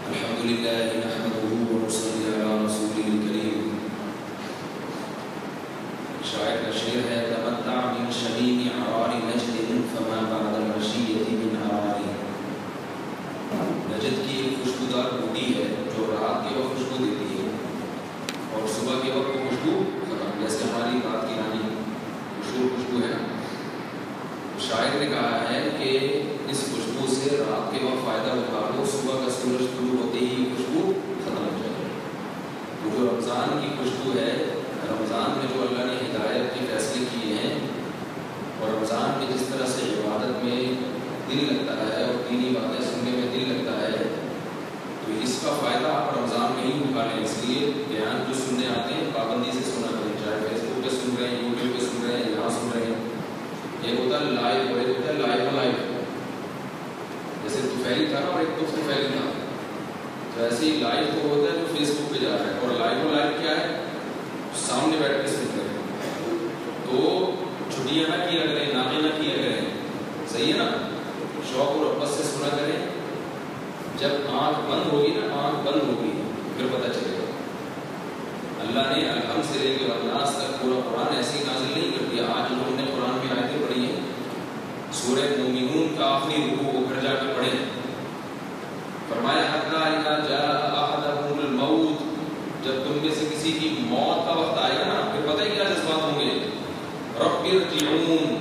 الحمدللہ نحمدہ ونصلی علی رسولہ الکریم. شاعر کا شعر ہے تمتع من شمیم عرار نجد فما بعد العشیۃ من عرار. نجد کی ایک خوشبودار بوٹی ہے جو رات کے وقت خوشبو دیتی ہے اور صبح کے وقت خوشبو ختم. جیسے ہماری رات کی رانی مشہور خوشبو ہے. شاعر نے کہا ہے کہ اس خوشبو سے رات کے وقت فائدہ اٹھا لو, صبح کا سورج طلوع ہوتے ہی خوشبو ختم ہو جائے. تو جو رمضان کی خوشبو ہے, رمضان میں جو اللہ نے ہدایت کے فیصلے کیے ہیں اور رمضان میں جس طرح سے عبادت میں دل لگتا ہے اور دینی باتیں سننے میں دل لگتا ہے, تو اس کا فائدہ آپ رمضان میں ہی اٹھا لیں. اس لیے بیان جو سننے آتے ہیں پابندی سے سنا کریں, چاہے فیس بک پہ سن رہے ہیں, یوٹیوب پہ سن رہے ہیں, یہاں سن رہے ہیں. ایک ہوتا ہے لائیو اور ایک ہوتا ہے لائیو. جیسے طفیلی تھا نا اور ایک طفیلی تھا, تو ایسے ہی لائیو وہ ہوتا ہے جو فیس بک پہ جا رہا ہے, اور لائیو کیا ہے, سامنے بیٹھ کے سن رہے ہیں. تو چھٹیاں نہ کیا کریں, ناغے نہ کیا کریں, صحیح ہے نا. شوق اور رغبت سے سنا کریں. جب آنکھ بند ہوگی نا, آنکھ بند ہوگی پھر پتہ چلے گا. اللہ نے الحمد سے لے کے الناس تک پورا قرآن ایسے ہی نازل نہیں کر دیا. آج ہم نے قرآن میں آیتیں پڑھی ہیں, سورہ مومنون کا آخری رکوع کو گھر جا کے پڑھیں. فرمایا حتی اذا جاء احدهم الموت, جب تم میں سے کسی کی موت کا وقت آئے گا نا, پھر پتہ ہی کیا جذبات ہوں گے. رب ارجعون,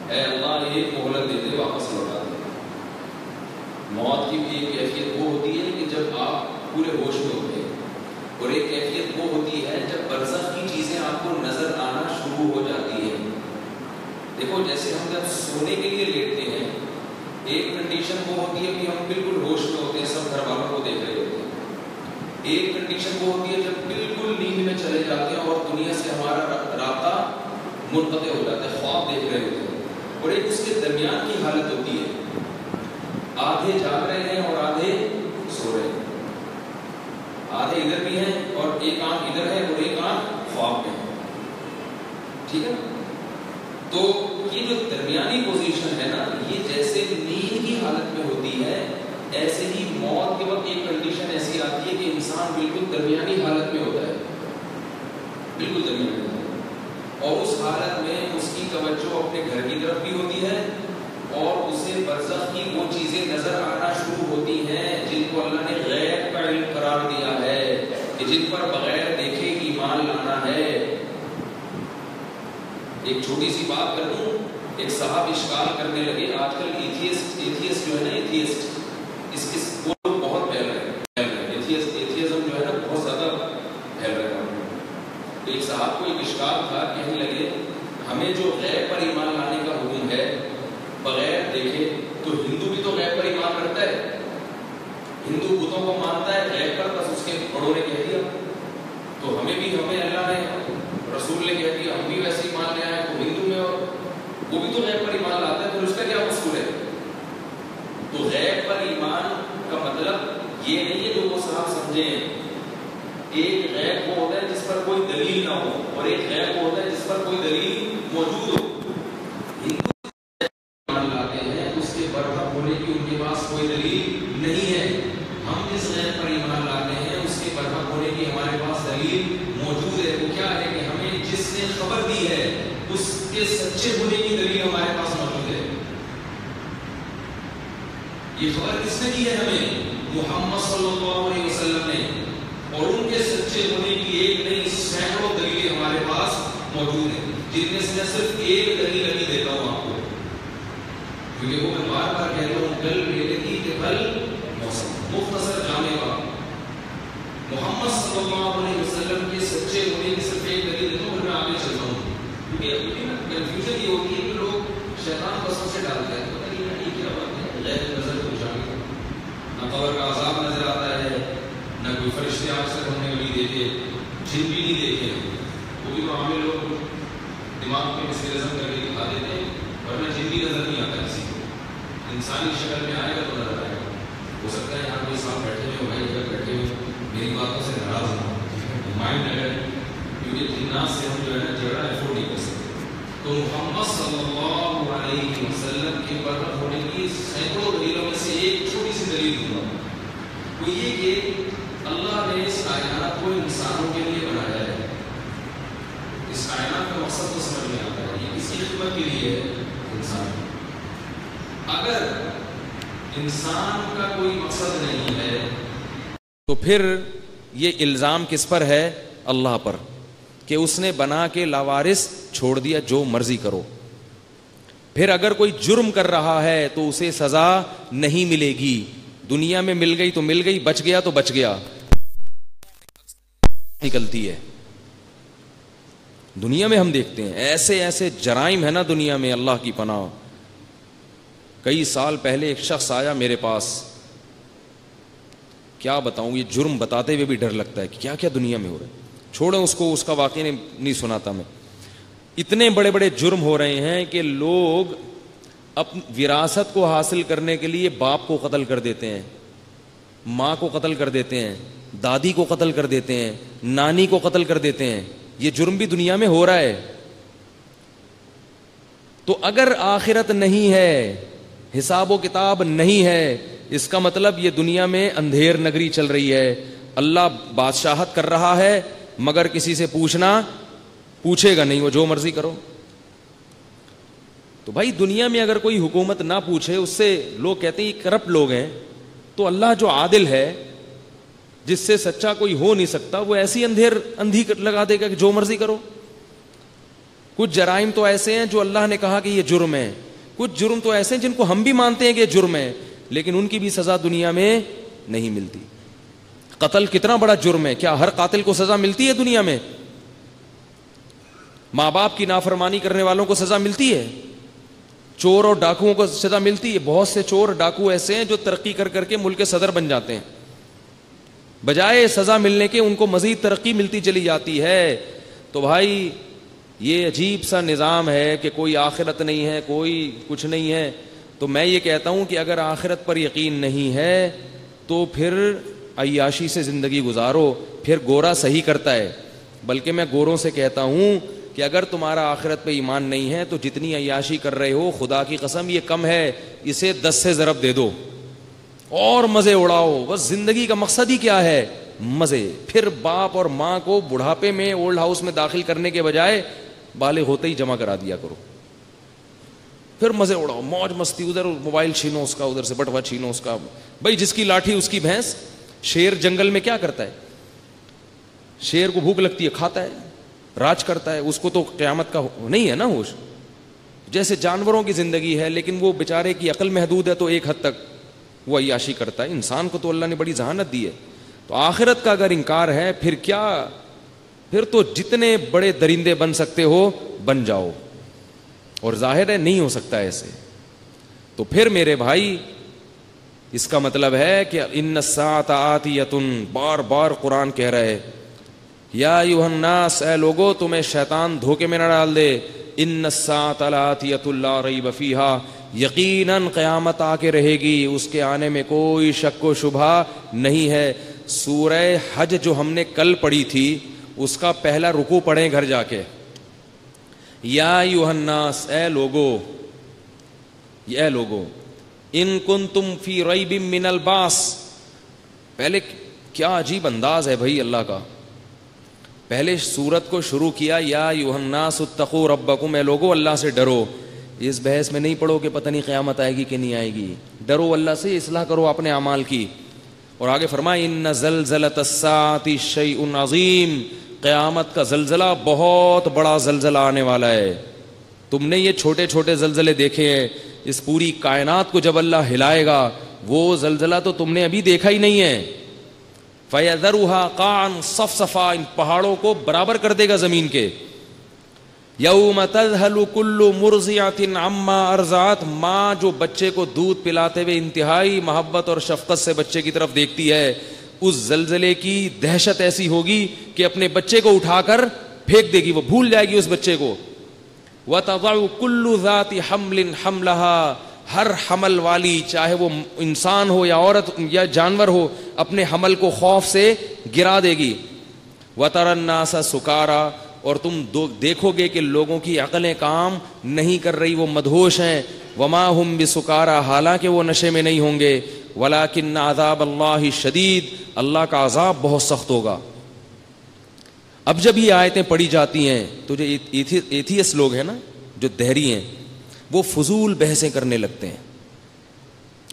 اے اللہ ایک مہلت دے دے, واپس لوٹا دے. موت کی بھی ایک کیفیت وہ ہوتی ہے کہ جب آپ پورے ہوش میں ہوتے ہیں, اور ایک کیفیت وہ ہوتی ہے جب برزخ کی چیزیں آپ کو نظر آنا شروع ہو جاتی ہیں. دیکھو جیسے ہم جب سونے کے لیے لیٹتے ہیں, ایک کنڈیشن وہ ہوتی ہے کہ ہم بالکل ہوش میں ہوتے ہیں, سب گھر والوں کو دیکھ رہے ہوتے ہیں. ایک کنڈیشن وہ ہوتی ہے جب بالکل نیند میں چلے جاتے ہیں اور دنیا سے ہمارا رابطہ منقطع ہو جاتا ہے, خواب دیکھ رہے ہوتے ہیں. اور ایک اس کے درمیان کی حالت ہوتی ہے, آدھے جاگ رہے ہیں اور آدھے سو رہے ہیں, آدھے ادھر بھی ہیں اور ایک آنکھ ادھر ہے اور ایک آنکھ خواب میں ہے. ٹھیک ہے. تو یہ جو درمیانی پوزیشن ہے نا, یہ جیسے نیند کی حالت میں ہوتی ہے, ایسے ہی موت کے وقت ایک کنڈیشن ایسی آتی ہے کہ انسان بالکل درمیانی حالت میں ہوتا ہے, بالکل درمیانی ہوتا ہے. اور اس حالت میں اس کی توجہ اپنے گھر کی طرف بھی ہوتی ہے, اور اسے برزخ کی وہ چیزیں نظر آنا شروع ہوتی ہیں جن کو اللہ نے غیب کا علم قرار دیا ہے, کہ جن پر بغیر دیکھے ایمان لانا ہے. ایک چھوٹی سی بات کر دوں, ایک صاحب اشکال کرنے لگے, آج کل ایتھیسٹ جو ہے نا, ایتھیسٹ اس وہ بہت پھیل رہے ہیں. ایتھیزم جو ہے نا بہت زیادہ پھیل رہا ہے. تو ایک صاحب کو ایک اشکال تھا, کہنے لگے ہمیں جو غیب پر ایمان لانے کا حکم ہے بغیر دیکھے, تو ہندو بھی تو غیب پر ایمان رکھتا ہے, ہندو بتوں کو مانتا ہے غیب پر, بس اس کے بڑوں نے کہہ دیا, تو ہمیں اللہ نے رسول نے کہہ دیا, ہم بھی ویسے ہی مان لے آئے. تو ہندو میں اور وہ بھی تو غیب پر ایمان لاتا ہے, پھر اس کا کیا قصور ہے؟ تو غیب پر ایمان کا مطلب یہ نہیں ہے جو وہ صاحب سمجھیں. ایک غیب وہ ہوتا ہے جس پر کوئی دلیل نہ ہو, اور ایک غیب وہ ہوتا ہے جس پر کوئی دلیل موجود ہو. ہندو ایمان لاتے ہیں, اس کے برحق ہونے کی ان کے پاس کوئی دلیل نہیں ہے. ہم جس غیب پر ایمان لاتے ہیں اس کے برحق ہونے کی ہمارے پاس دلیل موجود ہے. وہ کیا ہے کہ ہمیں جس نے خبر دی ہے اس کے سچے ہونے کی دلیل ہمارے پاس موجود ہے. یہ خبر کس نے دی ہے ہمیں؟ محمد صلی اللہ علیہ وسلم نے, اور ان کے سچے ہونے کی ایک نہیں سینکڑوں دلیلیں ہمارے پاس موجود ہیں, جن میں سے میں صرف ایک دلیل ابھی دیتا ہوں آپ کو, کیونکہ وہ میں بار بار کہتا ہوں کل ریلتی کہ کل موسم. مختصر جانے کا محمد صلی اللہ علیہ وسلم کے سچے ہونے کی صرف ایک دلیل دیتا ہوں, پھر میں آگے چلتا ہوں. کیونکہ ابھی نا کنفیوژن یہ ہوتی ہے کہ لوگ شیطان قسم سے ڈالتے ہیں, پتہ نہیں یہ کیا بات ہے, غیر نظر کو جانے, نہ قبر کا عذاب نظر آتا ہے, نہ کوئی فرشتے آج تک ہم نے کبھی دیکھے, جن بھی نہیں دیکھے. وہ بھی تو عام لوگ دماغ میں مسئلزم کر کے دکھا دیتے ہیں, ورنہ جن بھی نظر نہیں آتا کسی کو. انسانی شکل میں آئے گا تو نظر آئے گا. ہو سکتا ہے یہاں کوئی صاحب بیٹھے ہوئے, بھائی اگر بیٹھے ہوئے میری باتوں سے ناراض ہوں, مائنڈ اگر, کیونکہ جنات سے ہم جو ہے نا جھگڑا افورڈ نہیں کر سکتے. تو محمد صلی اللہ علیہ وسلم کے برکت ہونے کی سینکڑوں دلیلوں میں سے ایک چھوٹی سی دلیل دوں گا، وہ یہ کہ اللہ نے اس کائنات کو انسانوں کے لیے بنایا ہے. اس کائنات کا مقصد تو سمجھ میں آتا ہے، یہ کس کی خدمت کے لیے ہے؟ انسان. اگر انسان کا کوئی مقصد نہیں ہے تو پھر یہ الزام کس پر ہے؟ اللہ پر، کہ اس نے بنا کے لاوارث چھوڑ دیا، جو مرضی کرو. پھر اگر کوئی جرم کر رہا ہے تو اسے سزا نہیں ملے گی. دنیا میں مل گئی تو مل گئی، بچ گیا تو بچ گیا. نکلتی ہے دنیا میں، ہم دیکھتے ہیں ایسے ایسے جرائم ہے نا دنیا میں، اللہ کی پناہ. کئی سال پہلے ایک شخص آیا میرے پاس، کیا بتاؤں، یہ جرم بتاتے ہوئے بھی ڈر لگتا ہے کہ کیا کیا دنیا میں ہو رہا ہے. چھوڑیں اس کو، اس کا واقعہ نہیں سناتا میں. اتنے بڑے بڑے جرم ہو رہے ہیں کہ لوگ اپنی وراثت کو حاصل کرنے کے لیے باپ کو قتل کر دیتے ہیں، ماں کو قتل کر دیتے ہیں، دادی کو قتل کر دیتے ہیں، نانی کو قتل کر دیتے ہیں. یہ جرم بھی دنیا میں ہو رہا ہے. تو اگر آخرت نہیں ہے، حساب و کتاب نہیں ہے، اس کا مطلب یہ دنیا میں اندھیر نگری چل رہی ہے. اللہ بادشاہت کر رہا ہے مگر کسی سے پوچھے گا نہیں، وہ جو مرضی کرو. تو بھائی دنیا میں اگر کوئی حکومت نہ پوچھے، اس سے لوگ کہتے ہیں یہ کرپٹ لوگ ہیں، تو اللہ جو عادل ہے، جس سے سچا کوئی ہو نہیں سکتا، وہ ایسی اندھی لگا دے گا کہ جو مرضی کرو. کچھ جرائم تو ایسے ہیں جو اللہ نے کہا کہ یہ جرم ہے، کچھ جرم تو ایسے ہیں جن کو ہم بھی مانتے ہیں کہ یہ جرم ہے، لیکن ان کی بھی سزا دنیا میں نہیں ملتی. قتل کتنا بڑا جرم ہے، کیا ہر قاتل کو سزا ملتی ہے دنیا میں؟ ماں باپ کی نافرمانی کرنے والوں کو سزا ملتی ہے؟ چور اور ڈاکوؤں کو سزا ملتی ہے؟ بہت سے چور ڈاکو ایسے ہیں جو ترقی کر کر کے ملک کے صدر بن جاتے ہیں، بجائے سزا ملنے کے ان کو مزید ترقی ملتی چلی جاتی ہے. تو بھائی یہ عجیب سا نظام ہے کہ کوئی آخرت نہیں ہے، کوئی کچھ نہیں ہے. تو میں یہ کہتا ہوں کہ اگر آخرت پر یقین نہیں ہے تو پھر عیاشی سے زندگی گزارو. پھر گورا صحیح کرتا ہے، بلکہ میں گوروں سے کہتا ہوں کہ اگر تمہارا آخرت پہ ایمان نہیں ہے تو جتنی عیاشی کر رہے ہو، خدا کی قسم یہ کم ہے، اسے 10 سے ضرب دے دو اور مزے اڑاؤ. بس زندگی کا مقصد ہی کیا ہے؟ مزے. پھر باپ اور ماں کو بڑھاپے میں اولڈ ہاؤس میں داخل کرنے کے بجائے بالغ ہوتے ہی جمع کرا دیا کرو. پھر مزے اڑاؤ، موج مستی، ادھر موبائل چھینو اس کا، ادھر سے بٹوا چھینو اس کا. بھائی جس کی لاٹھی اس کی بھینس. شیر جنگل میں کیا کرتا ہے؟ شیر کو بھوک لگتی ہے، کھاتا ہے، راج کرتا ہے. اس کو تو قیامت کا نہیں ہے نا ہوش. جیسے جانوروں کی زندگی ہے، لیکن وہ بیچارے کی عقل محدود ہے تو ایک حد تک وہ عیاشی کرتا ہے. انسان کو تو اللہ نے بڑی ذہانت دی ہے. تو آخرت کا اگر انکار ہے پھر کیا؟ پھر تو جتنے بڑے درندے بن سکتے ہو بن جاؤ، اور ظاہر ہے نہیں ہو سکتا ایسے. تو پھر میرے بھائی اس کا مطلب ہے کہ ان الساعۃ آتیۃ، بار بار قرآن کہہ رہے یا ایھا الناس، اے لوگو تمہیں شیطان دھوکے میں نہ ڈال دے. ان الساعۃ آتیۃ لا ریب فیھا، یقیناً قیامت آ کے رہے گی، اس کے آنے میں کوئی شک و شبہ نہیں ہے. سورہ حج جو ہم نے کل پڑھی تھی اس کا پہلا رکوع پڑھیں گھر جا کے. یا ایھا الناس، اے لوگو ان کنتم فی ریب من البعث. پہلے کیا عجیب انداز ہے بھائی اللہ کا. پہلے سورت کو شروع کیا یا ایھا الناس اتقوا ربکم، اے لوگو اللہ سے ڈرو. اس بحث میں نہیں پڑھو کہ پتہ نہیں قیامت آئے گی کہ نہیں آئے گی. ڈرو اللہ سے، اصلاح کرو اپنے اعمال کی. اور آگے فرمائے ان زلزلۃ الساعۃ شیء عظیم، قیامت کا زلزلہ بہت بڑا زلزلہ آنے والا ہے. تم نے یہ چھوٹے چھوٹے زلزلے دیکھے ہیں، اس پوری کائنات کو جب اللہ ہلائے گا وہ زلزلہ تو تم نے ابھی دیکھا ہی نہیں ہے. فَيَذَرُهَا قَاعًا صَفْصَفًا، ان پہاڑوں کو برابر کر دے گا زمین کے. یوم تذہل کل مرضعۃ عما ارضعت، ماں جو بچے کو دودھ پلاتے ہوئے انتہائی محبت اور شفقت سے بچے کی طرف دیکھتی ہے، اس زلزلے کی دہشت ایسی ہوگی کہ اپنے بچے کو اٹھا کر پھینک دے گی، وہ بھول جائے گی اس بچے کو. وَتَضَعُ كُلُّ ذَاتِ حَمْلٍ حَمْلَهَا، ہر حمل والی چاہے وہ انسان ہو یا عورت یا جانور ہو اپنے حمل کو خوف سے گرا دے گی. وَتَرَى النَّاسَ سُكَارَىٰ، اور تم دیکھو گے کہ لوگوں کی عقلیں کام نہیں کر رہی, وہ مدہوش ہیں. وما ہم بسکارا, حالانکہ وہ نشے میں نہیں ہوں گے. ولکن عذاب اللہ شدید, اللہ کا عذاب بہت سخت ہوگا. اب جب یہ آیتیں پڑھی جاتی ہیں تو جو ایتھیسٹ لوگ ہیں نا, جو دہری ہیں, وہ فضول بحثیں کرنے لگتے ہیں.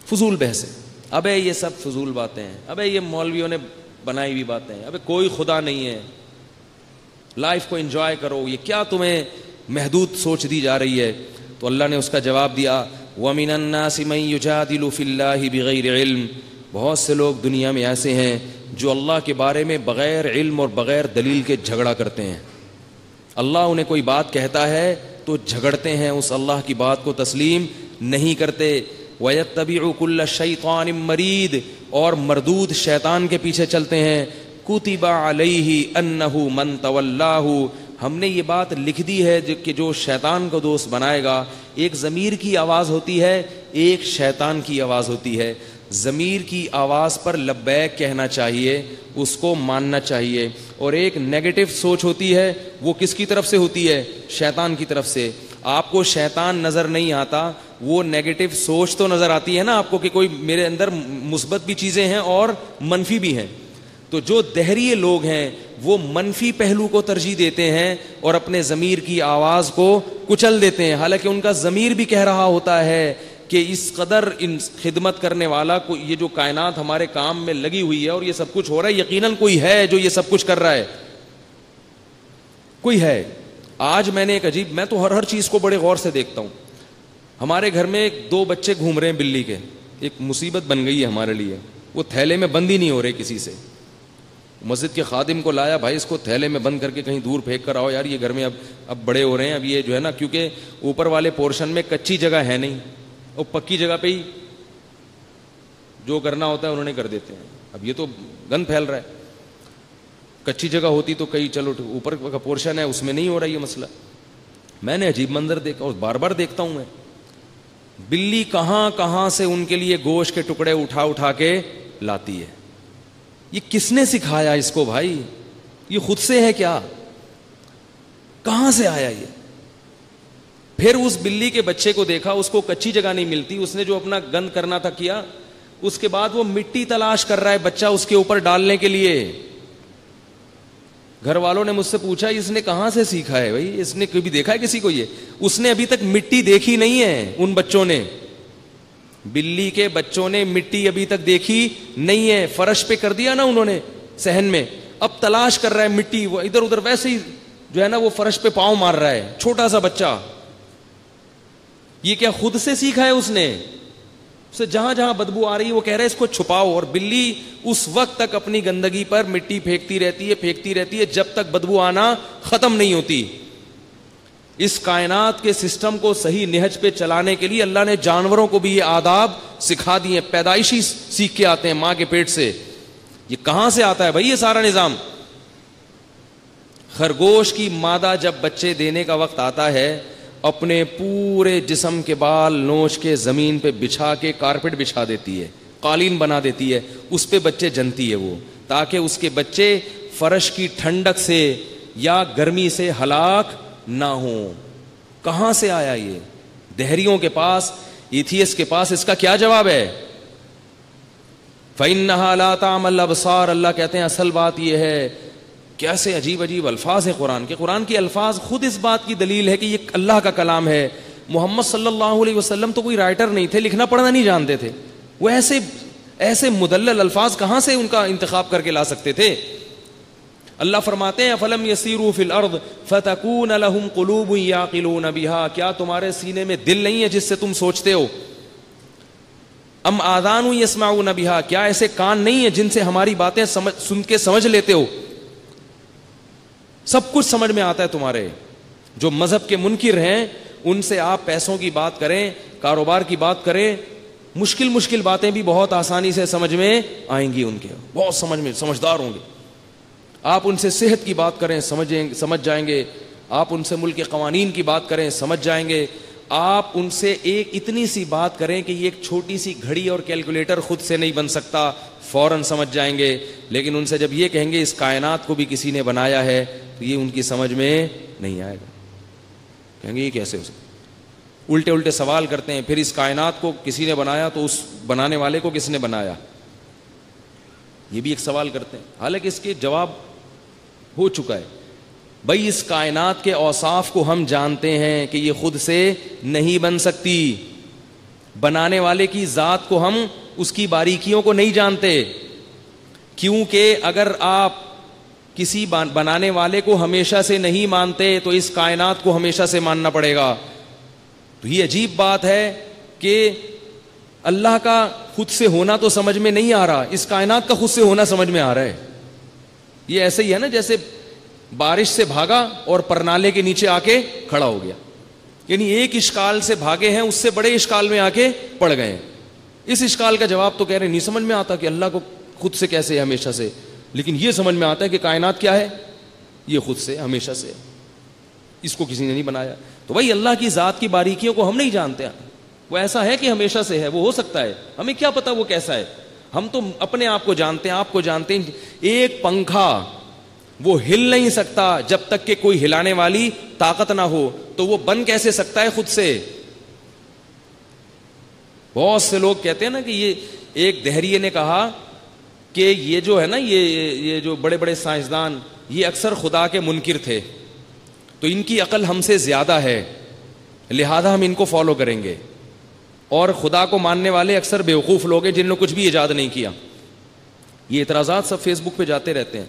فضول بحثیں, ابے یہ سب فضول باتیں ہیں, ابے یہ مولویوں نے بنائی ہوئی باتیں ہیں, ابے کوئی خدا نہیں ہے, لائف کو انجوائے کرو, یہ کیا تمہیں محدود سوچ دی جا رہی ہے. تو اللہ نے اس کا جواب دیا, وَمِنَ النَّاسِ مَن يُجَادِلُ فِي اللَّهِ بِغَيْرِ علم, بہت سے لوگ دنیا میں ایسے ہیں جو اللہ کے بارے میں بغیر علم اور بغیر دلیل کے جھگڑا کرتے ہیں. اللہ انہیں کوئی بات کہتا ہے تو جھگڑتے ہیں, اس اللہ کی بات کو تسلیم نہیں کرتے. وَيَتَّبِعُ كُلَّ شَيْطَانٍ مَرِيدٍ, اور مردود شیطان کے پیچھے چلتے ہیں. كُتِبَ عَلَيْهِ أَنَّهُ مَن تَوَلَّاهُ, ہم نے یہ بات لکھ دی ہے کہ جو شیطان کو دوست بنائے گا. ایک ضمیر کی آواز ہوتی ہے, ایک شیطان کی آواز ہوتی ہے. ضمیر کی آواز پر لبیک کہنا چاہیے, اس کو ماننا چاہیے. اور ایک نیگیٹو سوچ ہوتی ہے, وہ کس کی طرف سے ہوتی ہے؟ شیطان کی طرف سے. آپ کو شیطان نظر نہیں آتا, وہ نیگیٹو سوچ تو نظر آتی ہے نا آپ کو کہ کوئی میرے اندر مثبت بھی چیزیں ہیں اور منفی بھی ہیں. تو جو دہریے لوگ ہیں وہ منفی پہلو کو ترجیح دیتے ہیں اور اپنے ضمیر کی آواز کو کچل دیتے ہیں, حالانکہ ان کا ضمیر بھی کہہ رہا ہوتا ہے کہ اس قدر ان خدمت کرنے والا کو, یہ جو کائنات ہمارے کام میں لگی ہوئی ہے اور یہ سب کچھ ہو رہا ہے, یقیناً کوئی ہے جو یہ سب کچھ کر رہا ہے, کوئی ہے. آج میں نے ایک عجیب, میں تو ہر چیز کو بڑے غور سے دیکھتا ہوں. ہمارے گھر میں 2 بچے گھوم رہے ہیں بلی کے, ایک مصیبت بن گئی ہے ہمارے لیے. وہ تھیلے میں بند ہی نہیں ہو رہے کسی سے. مسجد کے خادم کو لایا, بھائی اس کو تھیلے میں بند کر کے کہیں دور پھینک کر آؤ یار, یہ گھر میں اب بڑے ہو رہے ہیں, اب یہ جو ہے نا, کیونکہ اوپر والے پورشن میں کچی جگہ ہے نہیں, اور پکی جگہ پہ ہی جو کرنا ہوتا ہے انہوں نے کر دیتے ہیں. اب یہ تو گند پھیل رہا ہے. کچی جگہ ہوتی تو کئی چلو اوپر کا پورشن ہے اس میں نہیں ہو رہا یہ مسئلہ. میں نے عجیب منظر دیکھا اور بار بار دیکھتا ہوں میں, بلی کہاں کہاں سے ان کے لیے گوشت کے ٹکڑے اٹھا کے لاتی ہے. یہ کس نے سکھایا اس کو بھائی؟ یہ خود سے ہے کیا؟ کہاں سے آیا یہ؟ پھر اس بلی کے بچے کو دیکھا, اس کو کچی جگہ نہیں ملتی, اس نے جو اپنا گند کرنا تھا کیا, اس کے بعد وہ مٹی تلاش کر رہا ہے بچہ اس کے اوپر ڈالنے کے لیے. گھر والوں نے مجھ سے پوچھا اس نے کہاں سے سیکھا ہے بھائی, اس نے کبھی دیکھا ہے کسی کو یہ؟ اس نے ابھی تک مٹی دیکھی نہیں ہے. ان بچوں نے, بلی کے بچوں نے مٹی ابھی تک دیکھی نہیں ہے. فرش پہ کر دیا نا انہوں نے صحن میں, اب تلاش کر رہا ہے مٹی, وہ ادھر ادھر ویسے ہی جو ہے نا وہ فرش پہ پاؤں مار رہا ہے, چھوٹا سا بچہ. یہ کیا خود سے سیکھا ہے اس نے؟ اسے جہاں جہاں بدبو آ رہی ہے وہ کہہ رہا ہے اس کو چھپاؤ, اور بلی اس وقت تک اپنی گندگی پر مٹی پھینکتی رہتی ہے جب تک بدبو آنا ختم نہیں ہوتی. اس کائنات کے سسٹم کو صحیح نہج پہ چلانے کے لیے اللہ نے جانوروں کو بھی یہ آداب سکھا دیے, پیدائشی سیکھ کے آتے ہیں ماں کے پیٹ سے. یہ کہاں سے آتا ہے بھائی یہ سارا نظام؟ خرگوش کی مادہ جب بچے دینے کا وقت آتا ہے, اپنے پورے جسم کے بال نوچ کے زمین پہ بچھا کے کارپیٹ بچھا دیتی ہے, قالین بنا دیتی ہے, اس پہ بچے جنتی ہے وہ, تاکہ اس کے بچے فرش کی ٹھنڈک سے یا گرمی سے ہلاک نہ ہوں. کہاں سے آیا یہ؟ دہریوں کے پاس, ایتھیس کے پاس. اس کا کیا جواب ہے؟ فَإِنَّهَا لَا تَعْمَى الْأَبْصَارُ, اللہ کہتے ہیں اصل بات یہ ہے. کیسے عجیب عجیب الفاظ ہیں قرآن کے. قرآن کے الفاظ خود اس بات کی دلیل ہے کہ یہ اللہ کا کلام ہے. محمد صلی اللہ علیہ وسلم تو کوئی رائٹر نہیں تھے, لکھنا پڑھنا نہیں جانتے تھے. وہ ایسے مدلل الفاظ کہاں سے ان کا انتخاب کر کے لا سکتے تھے؟ اللہ فرماتے ہیں فَلَمْ يَسِيرُوا فِي الْأَرْضِ فَتَكُونَ لَهُمْ قُلُوبٌ يَعْقِلُونَ بِهَا, کیا تمہارے سینے میں دل نہیں ہے جس سے تم سوچتے ہو؟ ام آذان يسمعون بها, کیا ایسے کان نہیں ہیں جن سے ہماری باتیں سن کے سمجھ لیتے ہو؟ سب کچھ سمجھ میں آتا ہے تمہارے. جو مذہب کے منکر ہیں ان سے آپ پیسوں کی بات کریں, کاروبار کی بات کریں, مشکل باتیں بھی بہت آسانی سے سمجھ میں آئیں گی, ان کے بہت سمجھدار ہوں گے. آپ ان سے صحت کی بات کریں سمجھ جائیں گے. آپ ان سے ملک کے قوانین کی بات کریں سمجھ جائیں گے. آپ ان سے ایک اتنی سی بات کریں کہ یہ ایک چھوٹی سی گھڑی اور کیلکولیٹر خود سے نہیں بن سکتا, فوراً سمجھ جائیں گے. لیکن ان سے جب یہ کہیں گے اس کائنات کو بھی کسی نے بنایا ہے, تو یہ ان کی سمجھ میں نہیں آئے گا. کہیں گے یہ کیسے ہو سکتا. الٹے الٹے سوال کرتے ہیں. پھر اس کائنات کو کسی نے بنایا تو اس بنانے والے کو کس نے بنایا, یہ بھی ایک سوال کرتے ہیں. حالانکہ اس کے جواب ہو چکا ہے. بھائی اس کائنات کے اوصاف کو ہم جانتے ہیں کہ یہ خود سے نہیں بن سکتی. بنانے والے کی ذات کو ہم اس کی باریکیوں کو نہیں جانتے, کیونکہ اگر آپ کسی بنانے والے کو ہمیشہ سے نہیں مانتے تو اس کائنات کو ہمیشہ سے ماننا پڑے گا. تو یہ عجیب بات ہے کہ اللہ کا خود سے ہونا تو سمجھ میں نہیں آ رہا, اس کائنات کا خود سے ہونا سمجھ میں آ رہا ہے. یہ ایسے ہی ہے نا جیسے بارش سے بھاگا اور پرنالے کے نیچے آ کے کھڑا ہو گیا. یعنی ایک اشکال سے بھاگے ہیں, اس سے بڑے اشکال میں آ کے پڑ گئے ہیں. اس اشکال کا جواب تو کہہ رہے نہیں سمجھ میں آتا کہ اللہ کو خود سے کیسے ہے ہمیشہ سے, لیکن یہ سمجھ میں آتا ہے کہ کائنات کیا ہے, یہ خود سے ہمیشہ سے, اس کو کسی نے نہیں بنایا. تو بھائی اللہ کی ذات کی باریکیوں کو ہم نہیں جانتے. وہ ایسا ہے کہ ہمیشہ سے ہے, وہ ہو سکتا ہے, ہمیں کیا پتا وہ کیسا ہے. ہم تو اپنے آپ کو جانتے ہیں, آپ کو جانتے ہیں. ایک پنکھا وہ ہل نہیں سکتا جب تک کہ کوئی ہلانے والی طاقت نہ ہو, تو وہ بن کیسے سکتا ہے خود سے. بہت سے لوگ کہتے ہیں نا کہ یہ ایک دہریے نے کہا کہ یہ جو ہے نا یہ جو بڑے بڑے سائنسدان یہ اکثر خدا کے منکر تھے, تو ان کی عقل ہم سے زیادہ ہے, لہذا ہم ان کو فالو کریں گے. اور خدا کو ماننے والے اکثر بیوقوف لوگ ہیں جن نے کچھ بھی ایجاد نہیں کیا. یہ اعتراضات سب فیس بک پہ جاتے رہتے ہیں.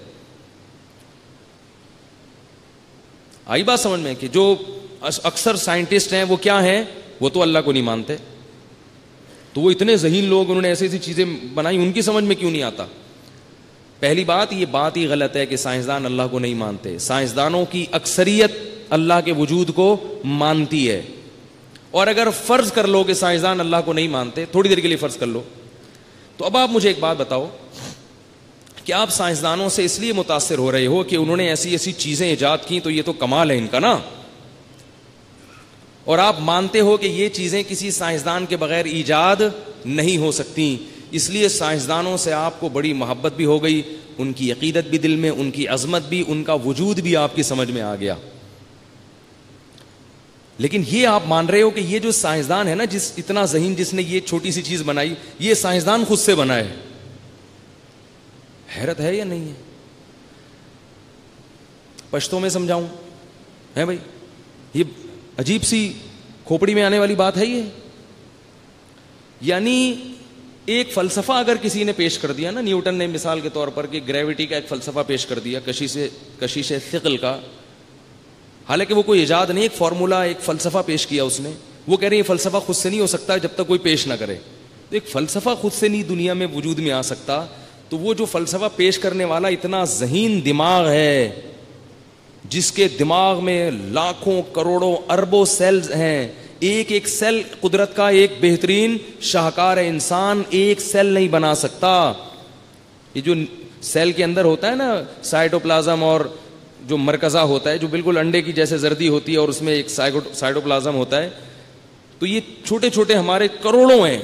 آئی بات سمجھ میں کہ جو اکثر سائنٹسٹ ہیں وہ کیا ہیں, وہ تو اللہ کو نہیں مانتے. تو وہ اتنے ذہین لوگ, انہوں نے ایسی ایسی چیزیں بنائی, ان کی سمجھ میں کیوں نہیں آتا. پہلی بات, یہ بات ہی غلط ہے کہ سائنسدان اللہ کو نہیں مانتے. سائنسدانوں کی اکثریت اللہ کے وجود کو مانتی ہے. اور اگر فرض کر لو کہ سائنسدان اللہ کو نہیں مانتے, تھوڑی دیر کے لیے فرض کر لو, تو اب آپ مجھے ایک بات بتاؤ کہ آپ سائنسدانوں سے اس لیے متاثر ہو رہے ہو کہ انہوں نے ایسی ایسی چیزیں ایجاد کی, تو یہ تو کمال ہے ان کا نا, اور آپ مانتے ہو کہ یہ چیزیں کسی سائنسدان کے بغیر ایجاد نہیں ہو سکتی, اس لیے سائنسدانوں سے آپ کو بڑی محبت بھی ہو گئی, ان کی عقیدت بھی دل میں, ان کی عظمت بھی, ان کا وجود بھی آپ کی سمجھ میں آ گیا. لیکن یہ آپ مان رہے ہو کہ یہ جو سائنسدان ہے نا, جس اتنا ذہین جس نے یہ چھوٹی سی چیز بنائی, یہ سائنسدان خود سے بنا ہے. حیرت ہے یا نہیں ہے؟ پشتوں میں سمجھاؤں ہے بھائی, یہ عجیب سی کھوپڑی میں آنے والی بات ہے یہ. یعنی ایک فلسفہ اگر کسی نے پیش کر دیا نا, نیوٹن نے مثال کے طور پر کہ گریوٹی کا ایک فلسفہ پیش کر دیا, کشش ثقل کا, حالانکہ وہ کوئی ایجاد نہیں, ایک فارمولا, ایک فلسفہ پیش کیا اس نے. وہ کہہ رہے ہیں یہ فلسفہ خود سے نہیں ہو سکتا جب تک کوئی پیش نہ کرے. تو ایک فلسفہ خود سے نہیں دنیا میں وجود میں آ سکتا, تو وہ جو فلسفہ پیش کرنے والا اتنا ذہین دماغ ہے, جس کے دماغ میں لاکھوں کروڑوں اربوں سیلز ہیں, ایک ایک سیل قدرت کا ایک بہترین شاہکار ہے, انسان ایک سیل نہیں بنا سکتا. یہ جو سیل کے اندر ہوتا ہے نا سائٹوپلازم, اور جو مرکزہ ہوتا ہے جو بالکل انڈے کی جیسے زردی ہوتی ہے, اور اس میں ایک سائٹوپلازم ہوتا ہے, تو یہ چھوٹے چھوٹے ہمارے کروڑوں ہیں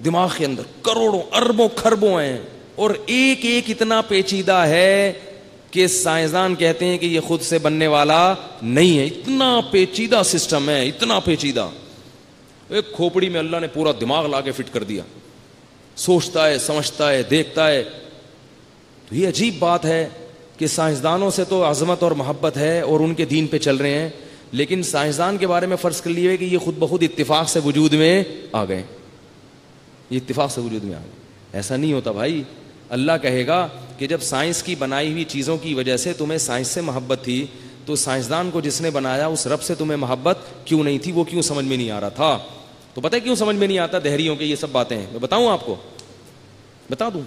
دماغ کے اندر, کروڑوں اربوں کھربوں ہیں, اور ایک ایک اتنا پیچیدہ ہے کہ سائنسدان کہتے ہیں کہ یہ خود سے بننے والا نہیں ہے. اتنا پیچیدہ سسٹم ہے, اتنا پیچیدہ. ایک کھوپڑی میں اللہ نے پورا دماغ لا کے فٹ کر دیا, سوچتا ہے, سمجھتا ہے, دیکھتا ہے. تو یہ عجیب بات ہے کہ سائنسدانوں سے تو عظمت اور محبت ہے اور ان کے دین پہ چل رہے ہیں, لیکن سائنسدان کے بارے میں فرض کر لیے کہ یہ خود بخود اتفاق سے وجود میں آ گئے, یہ اتفاق سے وجود میں آ گئے. ایسا نہیں ہوتا بھائی. اللہ کہے گا کہ جب سائنس کی بنائی ہوئی چیزوں کی وجہ سے تمہیں سائنس سے محبت تھی, تو سائنسدان کو جس نے بنایا اس رب سے تمہیں محبت کیوں نہیں تھی, وہ کیوں سمجھ میں نہیں آ رہا تھا. تو پتہ ہے کیوں سمجھ میں نہیں آتا دہریوں کے یہ سب باتیں ہیں؟ میں بتاؤں آپ کو, بتا دوں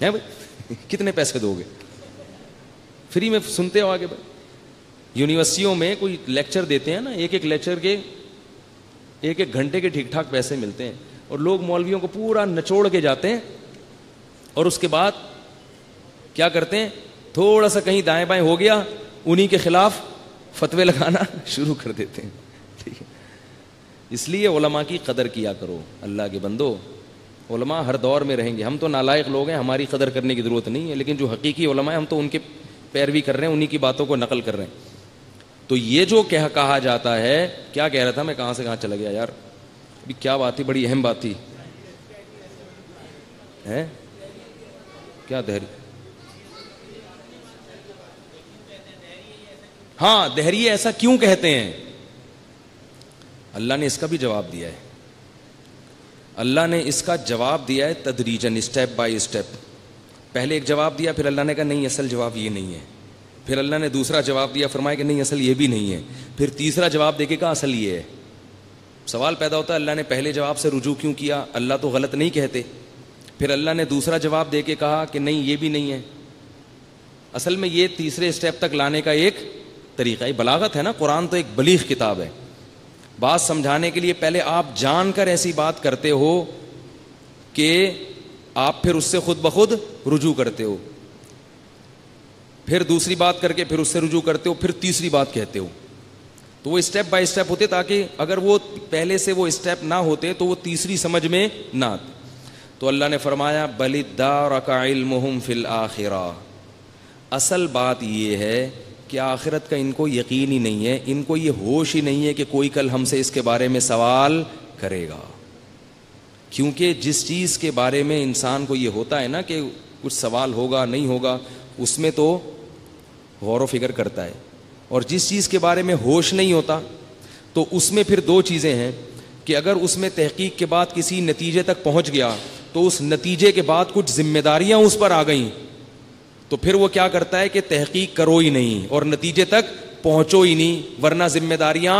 ہے بھائی. کتنے پیسے دو گے؟ فری میں سنتے ہو آگے بھائی. یونیورسٹیوں میں کوئی لیکچر دیتے ہیں نا, ایک ایک لیکچر کے ایک ایک گھنٹے کے ٹھیک ٹھاک پیسے ملتے ہیں, اور لوگ مولویوں کو پورا نچوڑ کے جاتے ہیں, اور اس کے بعد کیا کرتے ہیں, تھوڑا سا کہیں دائیں بائیں ہو گیا, انہی کے خلاف فتوے لگانا شروع کر دیتے ہیں. ٹھیک ہے, اس لیے علماء کی قدر کیا کرو. اللہ کے بندو, علماء ہر دور میں رہیں گے. ہم تو نالائق لوگ ہیں, ہماری قدر کرنے کی ضرورت نہیں ہے, لیکن جو حقیقی علماء ہیں ہم تو ان کے پیروی کر رہے ہیں, انہی کی باتوں کو نقل کر رہے ہیں. تو یہ جو کہا جاتا ہے, کیا کہہ رہا تھا میں, کہاں سے کہاں چلا گیا یار, ابھی کیا بات تھی, بڑی اہم بات تھی ہے کیا دہری, ہاں دہریے ایسا کیوں کہتے ہیں؟ اللہ نے اس کا بھی جواب دیا ہے. اللہ نے اس کا جواب دیا ہے تدریجاً, اسٹیپ بائی اسٹیپ. پہلے ایک جواب دیا, پھر اللہ نے کہا نہیں اصل جواب یہ نہیں ہے. پھر اللہ نے دوسرا جواب دیا, فرمایا کہ نہیں اصل یہ بھی نہیں ہے. پھر تیسرا جواب دے کے کہا اصل یہ ہے. سوال پیدا ہوتا ہے اللہ نے پہلے جواب سے رجوع کیوں کیا؟ اللہ تو غلط نہیں کہتے. پھر اللہ نے دوسرا جواب دے کے کہا کہ نہیں یہ بھی نہیں ہے. اصل میں یہ تیسرے اسٹیپ تک لانے کا ایک طریقہ ہے, بلاغت ہے نا. قرآن تو ایک بلیغ کتاب ہے. بات سمجھانے کے لیے پہلے آپ جان کر ایسی بات کرتے ہو کہ آپ پھر اس سے خود بخود رجوع کرتے ہو, پھر دوسری بات کر کے پھر اس سے رجوع کرتے ہو, پھر تیسری بات کہتے ہو. تو وہ اسٹیپ بائی اسٹیپ ہوتے, تاکہ اگر وہ پہلے سے وہ اسٹیپ نہ ہوتے تو وہ تیسری سمجھ میں نہ آتی. تو اللہ نے فرمایا بل ادارک علمہم فی الآخرہ, اصل بات یہ ہے کہ آخرت کا ان کو یقین ہی نہیں ہے, ان کو یہ ہوش ہی نہیں ہے کہ کوئی کل ہم سے اس کے بارے میں سوال کرے گا. کیونکہ جس چیز کے بارے میں انسان کو یہ ہوتا ہے نا کہ کچھ سوال ہوگا نہیں ہوگا, اس میں تو غور و فکر کرتا ہے. اور جس چیز کے بارے میں ہوش نہیں ہوتا تو اس میں پھر دو چیزیں ہیں کہ اگر اس میں تحقیق کے بعد کسی نتیجے تک پہنچ گیا تو اس نتیجے کے بعد کچھ ذمہ داریاں اس پر آ گئیں, تو پھر وہ کیا کرتا ہے کہ تحقیق کرو ہی نہیں اور نتیجے تک پہنچو ہی نہیں, ورنہ ذمہ داریاں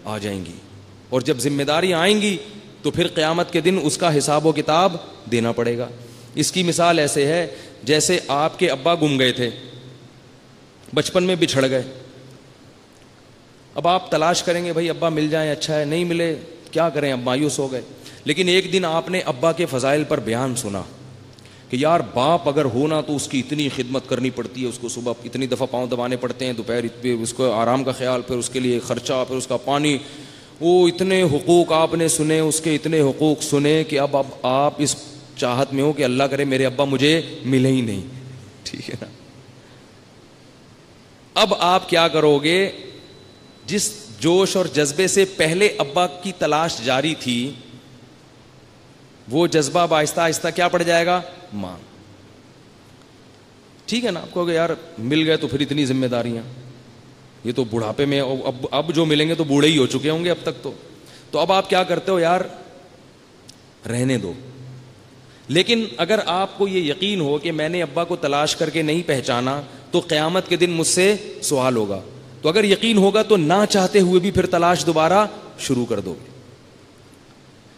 آ جائیں گی. اور جب ذمہ داریاں آئیں گی تو پھر قیامت کے دن اس کا حساب و کتاب دینا پڑے گا. اس کی مثال ایسے ہے جیسے آپ کے ابا گم گئے تھے, بچپن میں بچھڑ گئے. اب آپ تلاش کریں گے بھائی ابا مل جائیں, اچھا ہے, نہیں ملے کیا کریں, اب مایوس ہو گئے. لیکن ایک دن آپ نے ابا کے فضائل پر بیان سنا کہ یار باپ اگر ہونا تو اس کی اتنی خدمت کرنی پڑتی ہے, اس کو صبح اتنی دفعہ پاؤں دبانے پڑتے ہیں, دوپہر اس کو آرام کا خیال, پھر اس کے لیے خرچہ, پھر اس کا پانی, وہ اتنے حقوق آپ نے سنے, اس کے اتنے حقوق سنے کہ اب آپ اس چاہت میں ہو کہ اللہ کرے میرے ابا مجھے ملے ہی نہیں. ٹھیک ہے نا. اب آپ کیا کرو گے؟ جس جوش اور جذبے سے پہلے ابا کی تلاش جاری تھی وہ جذبہ آہستہ آہستہ کیا پڑ جائے گا؟ ماں. ٹھیک ہے نا. آپ کہو گے یار مل گئے تو پھر اتنی ذمہ داریاں, یہ تو بڑھاپے میں, اب جو ملیں گے تو بوڑھے ہی ہو چکے ہوں گے اب تک تو اب آپ کیا کرتے ہو, یار رہنے دو. لیکن اگر آپ کو یہ یقین ہو کہ میں نے ابا کو تلاش کر کے نہیں پہچانا تو قیامت کے دن مجھ سے سوال ہوگا, تو اگر یقین ہوگا تو نہ چاہتے ہوئے بھی پھر تلاش دوبارہ شروع کر دو گے.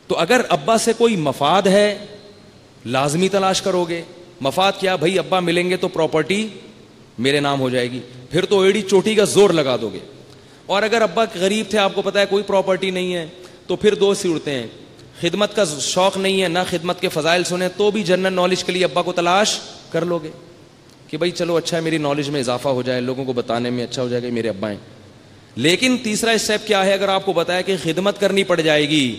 تو اگر ابا سے کوئی مفاد ہے لازمی تلاش کرو گے. مفاد کیا بھائی؟ ابا ملیں گے تو پراپرٹی میرے نام ہو جائے گی, پھر تو ایڑی چوٹی کا زور لگا دو گے. اور اگر ابا غریب تھے, آپ کو پتا ہے کوئی پراپرٹی نہیں ہے, تو پھر دو صورتیں ہیں. خدمت کا شوق نہیں ہے, نہ خدمت کے فضائل سنے, تو بھی جنرل نالج کے لیے ابا کو تلاش کر لو گے کہ بھائی چلو اچھا ہے, میری نالج میں اضافہ ہو جائے, لوگوں کو بتانے میں اچھا ہو جائے گا میرے ابا ہیں. لیکن تیسرا اسٹیپ کیا ہے؟ اگر آپ کو بتایا کہ خدمت کرنی پڑ جائے گی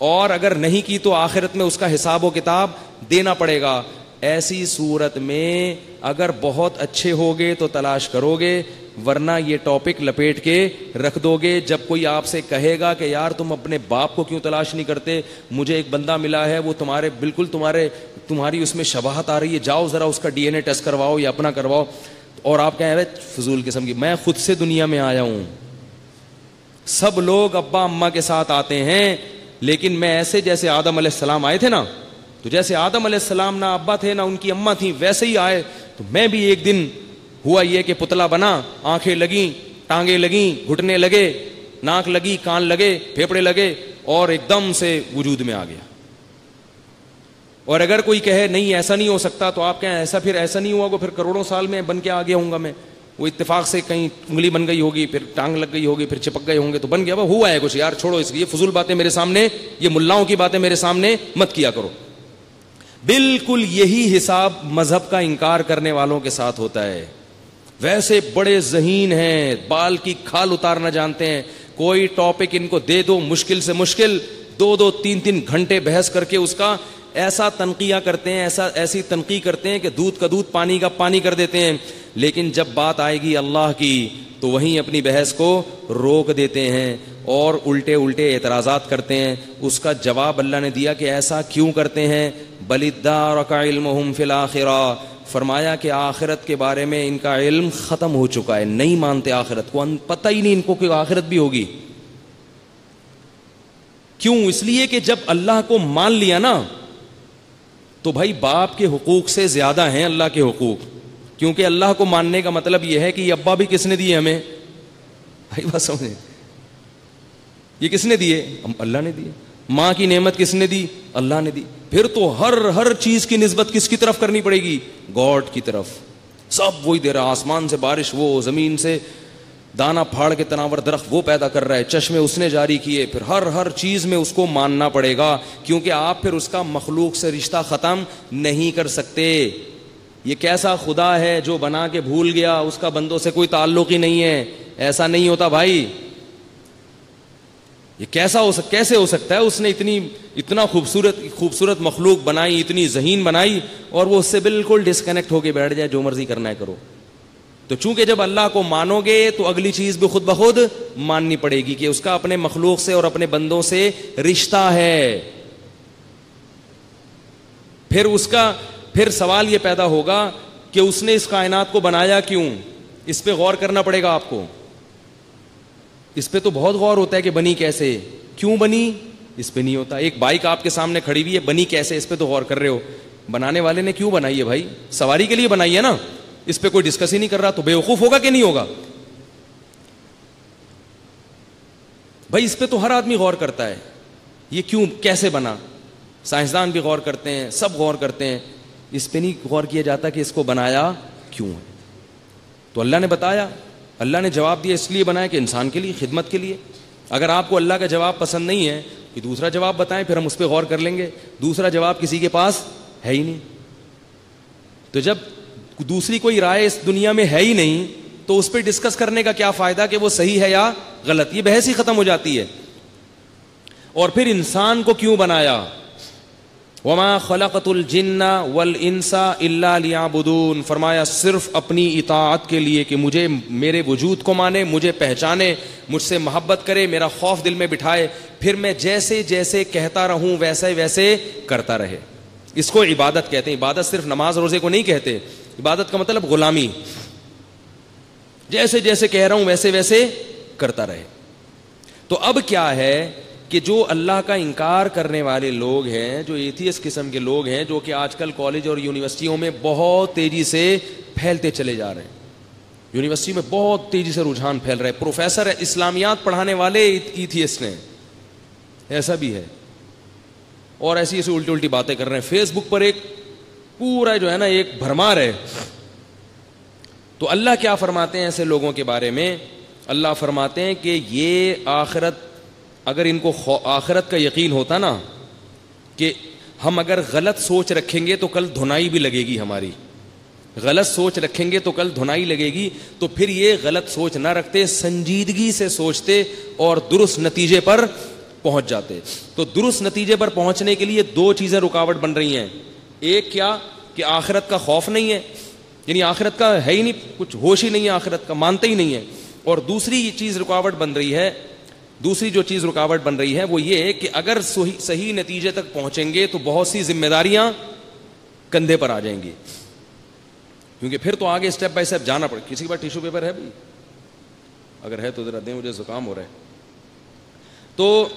اور اگر نہیں کی تو آخرت میں اس کا حساب و کتاب دینا پڑے گا, ایسی صورت میں اگر بہت اچھے ہوگے تو تلاش کرو گے, ورنہ یہ ٹاپک لپیٹ کے رکھ دو گے. جب کوئی آپ سے کہے گا کہ یار تم اپنے باپ کو کیوں تلاش نہیں کرتے, مجھے ایک بندہ ملا ہے وہ تمہارے بالکل تمہاری اس میں شباہت آ رہی ہے, جاؤ ذرا اس کا ڈی این اے ٹیسٹ کرواؤ یا اپنا کرواؤ, اور آپ کہیں فضول قسم کی, میں خود سے دنیا میں آیا ہوں. سب لوگ ابا اماں کے ساتھ آتے ہیں, لیکن میں ایسے جیسے آدم علیہ السلام آئے تھے نا, تو جیسے آدم علیہ السلام نہ ابا تھے نہ ان کی اماں تھیں, ویسے ہی آئے. تو میں بھی ایک دن ہوا یہ کہ پتلا بنا, آنکھیں لگیں, ٹانگیں لگیں, گھٹنے لگے, ناک لگی, کان لگے, پھیپڑے لگے, اور ایک دم سے وجود میں آ گیا. اور اگر کوئی کہے نہیں ایسا نہیں ہو سکتا, تو آپ کہیں ایسا پھر ایسا نہیں ہوا گا, پھر کروڑوں سال میں بن کے آ گیا ہوں گا میں. وہ اتفاق سے کہیں انگلی بن گئی ہوگی, پھر ٹانگ لگ گئی ہوگی, پھر چپک گئے ہوں گے تو بن گیا. ہوا ہے کچھ, یار چھوڑو اس, یہ فضول باتیں میرے سامنے, یہ ملاؤں کی باتیں میرے سامنے مت کیا کرو. بالکل یہی حساب مذہب کا انکار کرنے والوں کے ساتھ ہوتا ہے. ویسے بڑے ذہین ہیں, بال کی کھال اتارنا جانتے ہیں, کوئی ٹاپک ان کو دے دو مشکل سے مشکل, 2-3 گھنٹے بحث کر کے اس کا ایسا تنقیہ کرتے ہیں, ایسی تنقیح کرتے ہیں کہ دودھ کا دودھ پانی کا پانی کر دیتے ہیں. لیکن جب بات آئے گی اللہ کی تو وہیں اپنی بحث کو روک دیتے ہیں اور الٹے الٹے اعتراضات کرتے ہیں. اس کا جواب اللہ نے دیا کہ ایسا کیوں کرتے ہیں. بل ادارک علمہم فی الآخرہ، فرمایا کہ آخرت کے بارے میں ان کا علم ختم ہو چکا ہے، نہیں مانتے آخرت کو، پتہ ہی نہیں ان کو کہ آخرت بھی ہوگی. کیوں؟ اس لیے کہ جب اللہ کو مان لیا نا تو بھائی باپ کے حقوق سے زیادہ ہیں اللہ کے حقوق. کیونکہ اللہ کو ماننے کا مطلب یہ ہے کہ یہ ابا بھی کس نے دیے ہمیں؟ بھائی بات سمجھیں، یہ کس نے دیے؟ اللہ نے دیے. ماں کی نعمت کس نے دی؟ اللہ نے دی. پھر تو ہر چیز کی نسبت کس کی طرف کرنی پڑے گی؟ گاڈ کی طرف. سب وہی دے رہا، آسمان سے بارش وہ، زمین سے دانا پھاڑ کے تناور درخت وہ پیدا کر رہا ہے، چشمے اس نے جاری کیے. پھر ہر چیز میں اس کو ماننا پڑے گا، کیونکہ آپ پھر اس کا مخلوق سے رشتہ ختم نہیں کر سکتے. یہ کیسا خدا ہے جو بنا کے بھول گیا، اس کا بندوں سے کوئی تعلق ہی نہیں ہے؟ ایسا نہیں ہوتا بھائی. یہ کیسے ہو سکتا ہے؟ اس نے اتنا خوبصورت مخلوق بنائی، اتنی ذہین بنائی، اور وہ اس سے بالکل ڈسکنیکٹ ہو کے بیٹھ جائے، جو مرضی کرنا ہے کرو. تو چونکہ جب اللہ کو مانو گے تو اگلی چیز بھی خود بخود ماننی پڑے گی کہ اس کا اپنے مخلوق سے اور اپنے بندوں سے رشتہ ہے. پھر سوال یہ پیدا ہوگا کہ اس نے اس کائنات کو بنایا کیوں؟ اس پہ غور کرنا پڑے گا آپ کو. اس پہ تو بہت غور ہوتا ہے کہ بنی کیسے، کیوں بنی، اس پہ نہیں ہوتا. ایک بائک آپ کے سامنے کھڑی ہوئی ہے، بنی کیسے، اس پہ تو غور کر رہے ہو. بنانے والے نے کیوں بنائی ہے بھائی؟ سواری کے لیے بنائی ہے نا، اس پہ کوئی ڈسکس ہی نہیں کر رہا. تو بیوقوف ہوگا کہ نہیں ہوگا بھائی؟ اس پہ تو ہر آدمی غور کرتا ہے، یہ کیوں کیسے بنا. سائنسدان بھی غور کرتے ہیں، سب غور کرتے ہیں. اس پہ نہیں غور کیا جاتا کہ اس کو بنایا کیوں ہے. تو اللہ نے بتایا، اللہ نے جواب دیا اس لیے بنایا کہ انسان کے لیے، خدمت کے لیے. اگر آپ کو اللہ کا جواب پسند نہیں ہے کہ دوسرا جواب بتائیں، پھر ہم اس پہ غور کر لیں گے. دوسرا جواب کسی کے پاس ہے ہی نہیں. تو جب دوسری کوئی رائے اس دنیا میں ہے ہی نہیں تو اس پہ ڈسکس کرنے کا کیا فائدہ کہ وہ صحیح ہے یا غلط؟ یہ بحث ہی ختم ہو جاتی ہے. اور پھر انسان کو کیوں بنایا؟ وما خلقت الجن والانس الا لیعبدون، فرمایا صرف اپنی اطاعت کے لیے کہ مجھے، میرے وجود کو مانے، مجھے پہچانے، مجھ سے محبت کرے، میرا خوف دل میں بٹھائے، پھر میں جیسے جیسے کہتا رہوں ویسے ویسے کرتا رہے. اس کو عبادت کہتے ہیں. عبادت صرف نماز روزے کو نہیں کہتے. عبادت کا مطلب غلامی، جیسے جیسے کہہ رہا ہوں ویسے ویسے کرتا رہے. تو اب کیا ہے کہ جو اللہ کا انکار کرنے والے لوگ ہیں، جو ایتھیسٹ قسم کے لوگ ہیں، جو کہ آج کل کالج اور یونیورسٹیوں میں بہت تیزی سے پھیلتے چلے جا رہے ہیں. یونیورسٹی میں بہت تیزی سے رجحان پھیل رہا ہے. پروفیسر اسلامیات پڑھانے والے ایتھیسٹ ہیں، ایسا بھی ہے. اور ایسی الٹی باتیں کر رہے ہیں. فیس بک پر ایک پورا جو ہے نا ایک بھرمار ہے. تو اللہ کیا فرماتے ہیں ایسے لوگوں کے بارے میں؟ اللہ فرماتے ہیں کہ یہ آخرت، اگر ان کو آخرت کا یقین ہوتا نا کہ ہم اگر غلط سوچ رکھیں گے تو کل دھنائی بھی لگے گی، ہماری غلط سوچ رکھیں گے تو کل دھنائی لگے گی، تو پھر یہ غلط سوچ نہ رکھتے، سنجیدگی سے سوچتے اور درست نتیجے پر پہنچ جاتے. تو درست نتیجے پر پہنچنے کے لیے دو چیزیں رکاوٹ بن رہی ہیں. ایک کیا کہ آخرت کا خوف نہیں ہے، یعنی آخرت کا ہے ہی نہیں، کچھ ہوش ہی نہیں ہے آخرت کا، مانتے ہی نہیں ہے. اور دوسری چیز رکاوٹ بن رہی ہے، دوسری جو چیز رکاوٹ بن رہی ہے وہ یہ ہے کہ اگر صحیح نتیجے تک پہنچیں گے تو بہت سی ذمہ داریاں کندھے پر آ جائیں گی، کیونکہ پھر تو آگے اسٹیپ بائی اسٹیپ جانا پڑے. کسی کے پاس ٹیشو پیپر ہے بھائی؟ اگر ہے تو ذرا دیں، مجھے زکام ہو رہا ہے. تو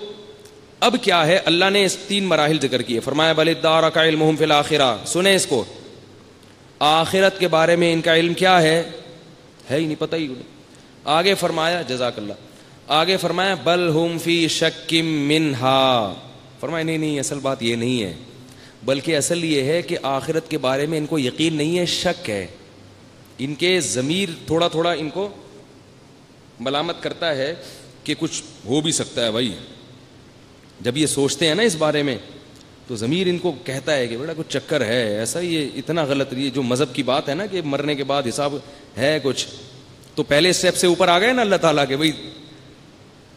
اب کیا ہے، اللہ نے اس 3 مراحل ذکر کیے. فرمایا بل ادارک علمہم فی الآخرہ، سنیں اس کو، آخرت کے بارے میں ان کا علم کیا ہے ہی نہیں، پتہ ہی نہیں. آگے فرمایا، جزاک اللہ، آگے فرمایا بل ہم فی شک منہا، فرمایا نہیں اصل بات یہ نہیں ہے، بلکہ اصل یہ ہے کہ آخرت کے بارے میں ان کو یقین نہیں ہے، شک ہے. ان کے ضمیر تھوڑا تھوڑا ان کو ملامت کرتا ہے کہ کچھ ہو بھی سکتا ہے. بھائی جب یہ سوچتے ہیں نا اس بارے میں تو ضمیر ان کو کہتا ہے کہ بیٹا کچھ چکر ہے ایسا، یہ اتنا غلط، یہ جو مذہب کی بات ہے نا کہ مرنے کے بعد حساب ہے کچھ، تو پہلے اسٹیپ سے اوپر آ گئے نا اللہ تعالیٰ کے. بھائی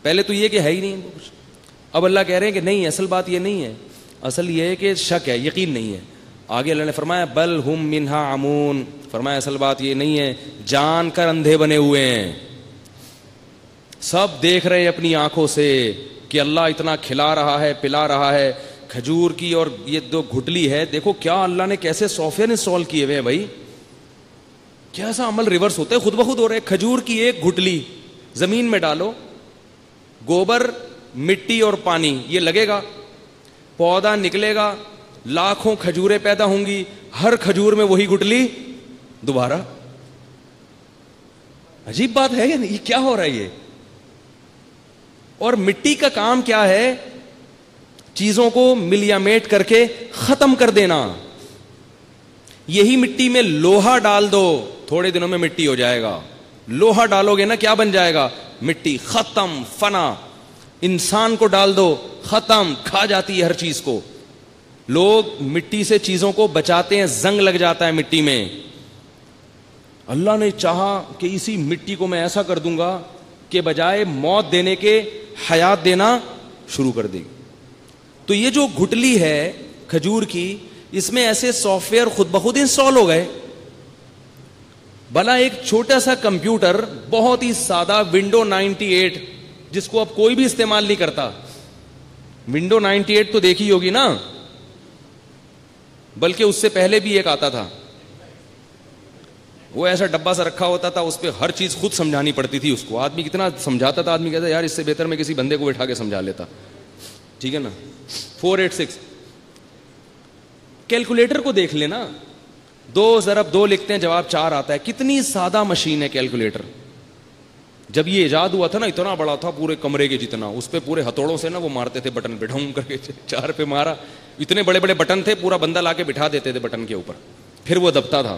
پہلے تو یہ کہ ہے ہی نہیں ان کو کچھ، اب اللہ کہہ رہے ہیں کہ نہیں اصل بات یہ نہیں ہے، اصل یہ ہے کہ شک ہے، یقین نہیں ہے. آگے اللہ نے فرمایا بل ہم منہا عمون، فرمایا اصل بات یہ نہیں ہے، جان کر اندھے بنے ہوئے ہیں، سب دیکھ رہے ہیں اپنی آنکھوں سے کہ اللہ اتنا کھلا رہا ہے پلا رہا ہے. کھجور کی اور یہ دو گھٹلی ہے، دیکھو کیا اللہ نے کیسے سافٹ ویئر انسٹال کیے ہوئے ہیں بھائی، کیسا عمل ریورس ہوتا ہے، خود بخود ہو رہے. کھجور کی ایک گھٹلی زمین میں ڈالو، گوبر مٹی اور پانی یہ لگے گا، پودا نکلے گا، لاکھوں کھجوریں پیدا ہوں گی، ہر کھجور میں وہی گٹلی دوبارہ. عجیب بات ہے یا نہیں؟ یہ کیا ہو رہا ہے یہ؟ اور مٹی کا کام کیا ہے؟ چیزوں کو ملیامیٹ کر کے ختم کر دینا. یہی مٹی میں لوہا ڈال دو، تھوڑے دنوں میں مٹی ہو جائے گا. لوہا ڈالو گے نا کیا بن جائے گا؟ مٹی، ختم، فنا. انسان کو ڈال دو، ختم، کھا جاتی ہے ہر چیز کو. لوگ مٹی سے چیزوں کو بچاتے ہیں، زنگ لگ جاتا ہے مٹی میں. اللہ نے چاہا کہ اسی مٹی کو میں ایسا کر دوں گا کہ بجائے موت دینے کے حیات دینا شروع کر دے گی. تو یہ جو گھٹلی ہے کھجور کی، اس میں ایسے سافٹ ویئر خود بخود انسٹال ہو گئے. بھلا ایک چھوٹا سا کمپیوٹر، بہت ہی سادہ ونڈو 98 جس کو اب کوئی بھی استعمال نہیں کرتا. ونڈو 98 تو دیکھی ہوگی نا، بلکہ اس سے پہلے بھی ایک آتا تھا، وہ ایسا ڈبہ سا رکھا ہوتا تھا، اس پہ ہر چیز خود سمجھانی پڑتی تھی اس کو. آدمی کتنا سمجھاتا تھا، آدمی کہتا یار اس سے بہتر میں کسی بندے کو بٹھا کے سمجھا لیتا. ٹھیک ہے نا. 486 کیلکولیٹر کو دیکھ لینا، 2 ضرب 2 لکھتے ہیں جواب 4 آتا ہے. کتنی سادہ مشین ہے کیلکولیٹر. جب یہ ایجاد ہوا تھا نا اتنا بڑا تھا، پورے کمرے کے جتنا، اس پہ پورے ہتھوڑوں سے نا وہ مارتے تھے بٹن پہ، ڈھونگ کر کے 4 پہ مارا. اتنے بڑے بڑے بٹن تھے، پورا بندہ لا کے بٹھا دیتے تھے بٹن کے اوپر، پھر وہ دبتا تھا.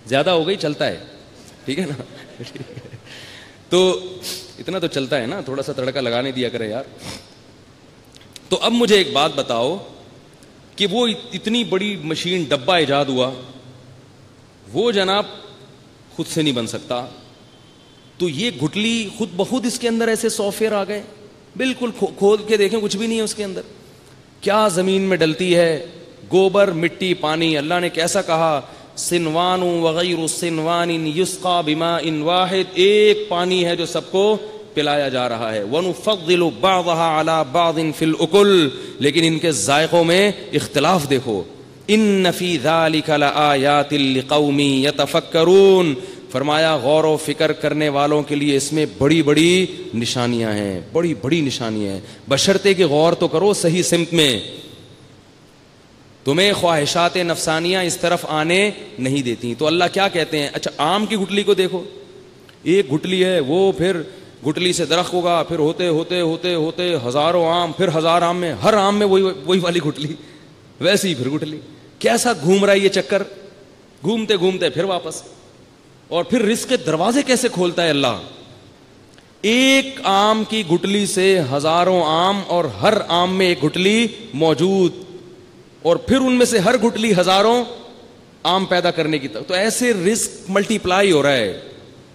زیادہ ہو گئی، چلتا ہے. ٹھیک ہے نا. تو اتنا تو چلتا ہے نا، تھوڑا سا تڑکا لگانے دیا کرے یار. تو اب مجھے ایک بات بتاؤ کہ وہ اتنی بڑی مشین ڈبہ ایجاد ہوا، وہ جناب خود سے نہیں بن سکتا. تو یہ گھٹلی خود بخود اس کے اندر ایسے سافٹ ویئر آ گئے، بالکل کھول کے دیکھیں کچھ بھی نہیں ہے اس کے اندر. کیا زمین میں ڈلتی ہے؟ گوبر، مٹی، پانی. اللہ نے کیسا کہا؟ سنوان وغیر سنوان یسقا بماء واحد، ایک پانی ہے جو سب کو پلایا جا رہا ہے. وَنُفَضِّلُ بَعْضَهَا عَلَى بَعْضٍ فِي الْأُكُلِ، لیکن ان کے ذائقوں میں اختلاف دیکھو. إِنَّ فِي ذَلِكَ لَآيَاتٍ لِقَوْمٍ يَتَفَكَّرُونَ، فرمایا غور و فکر کرنے والوں کے لیے اس میں بڑی بڑی نشانیاں ہیں، بڑی بڑی نشانیاں ہیں. بشرطے کہ غور تو کرو صحیح سمت میں. تمہیں خواہشات نفسانیاں اس طرف آنے نہیں دیتی. تو اللہ کیا کہتے ہیں؟ اچھا آم کی گٹلی کو دیکھو، ایک گٹلی ہے، وہ پھر گٹلی سے درخت ہوگا، پھر ہوتے ہوتے ہوتے ہوتے ہزاروں آم، پھر 1000 آم میں، ہر آم میں وہی والی گٹلی، ویسی پھر گٹلی. کیسا گھوم رہا ہے یہ چکر، گھومتے گھومتے پھر واپس. اور پھر رزق کے دروازے کیسے کھولتا ہے اللہ. ایک آم کی گٹلی سے ہزاروں آم، اور ہر آم میں ایک گٹلی موجود، اور پھر ان میں سے ہر گٹلی ہزاروں آم پیدا کرنے کی. تو ایسے رزق ملٹی پلائی ہو رہا ہے.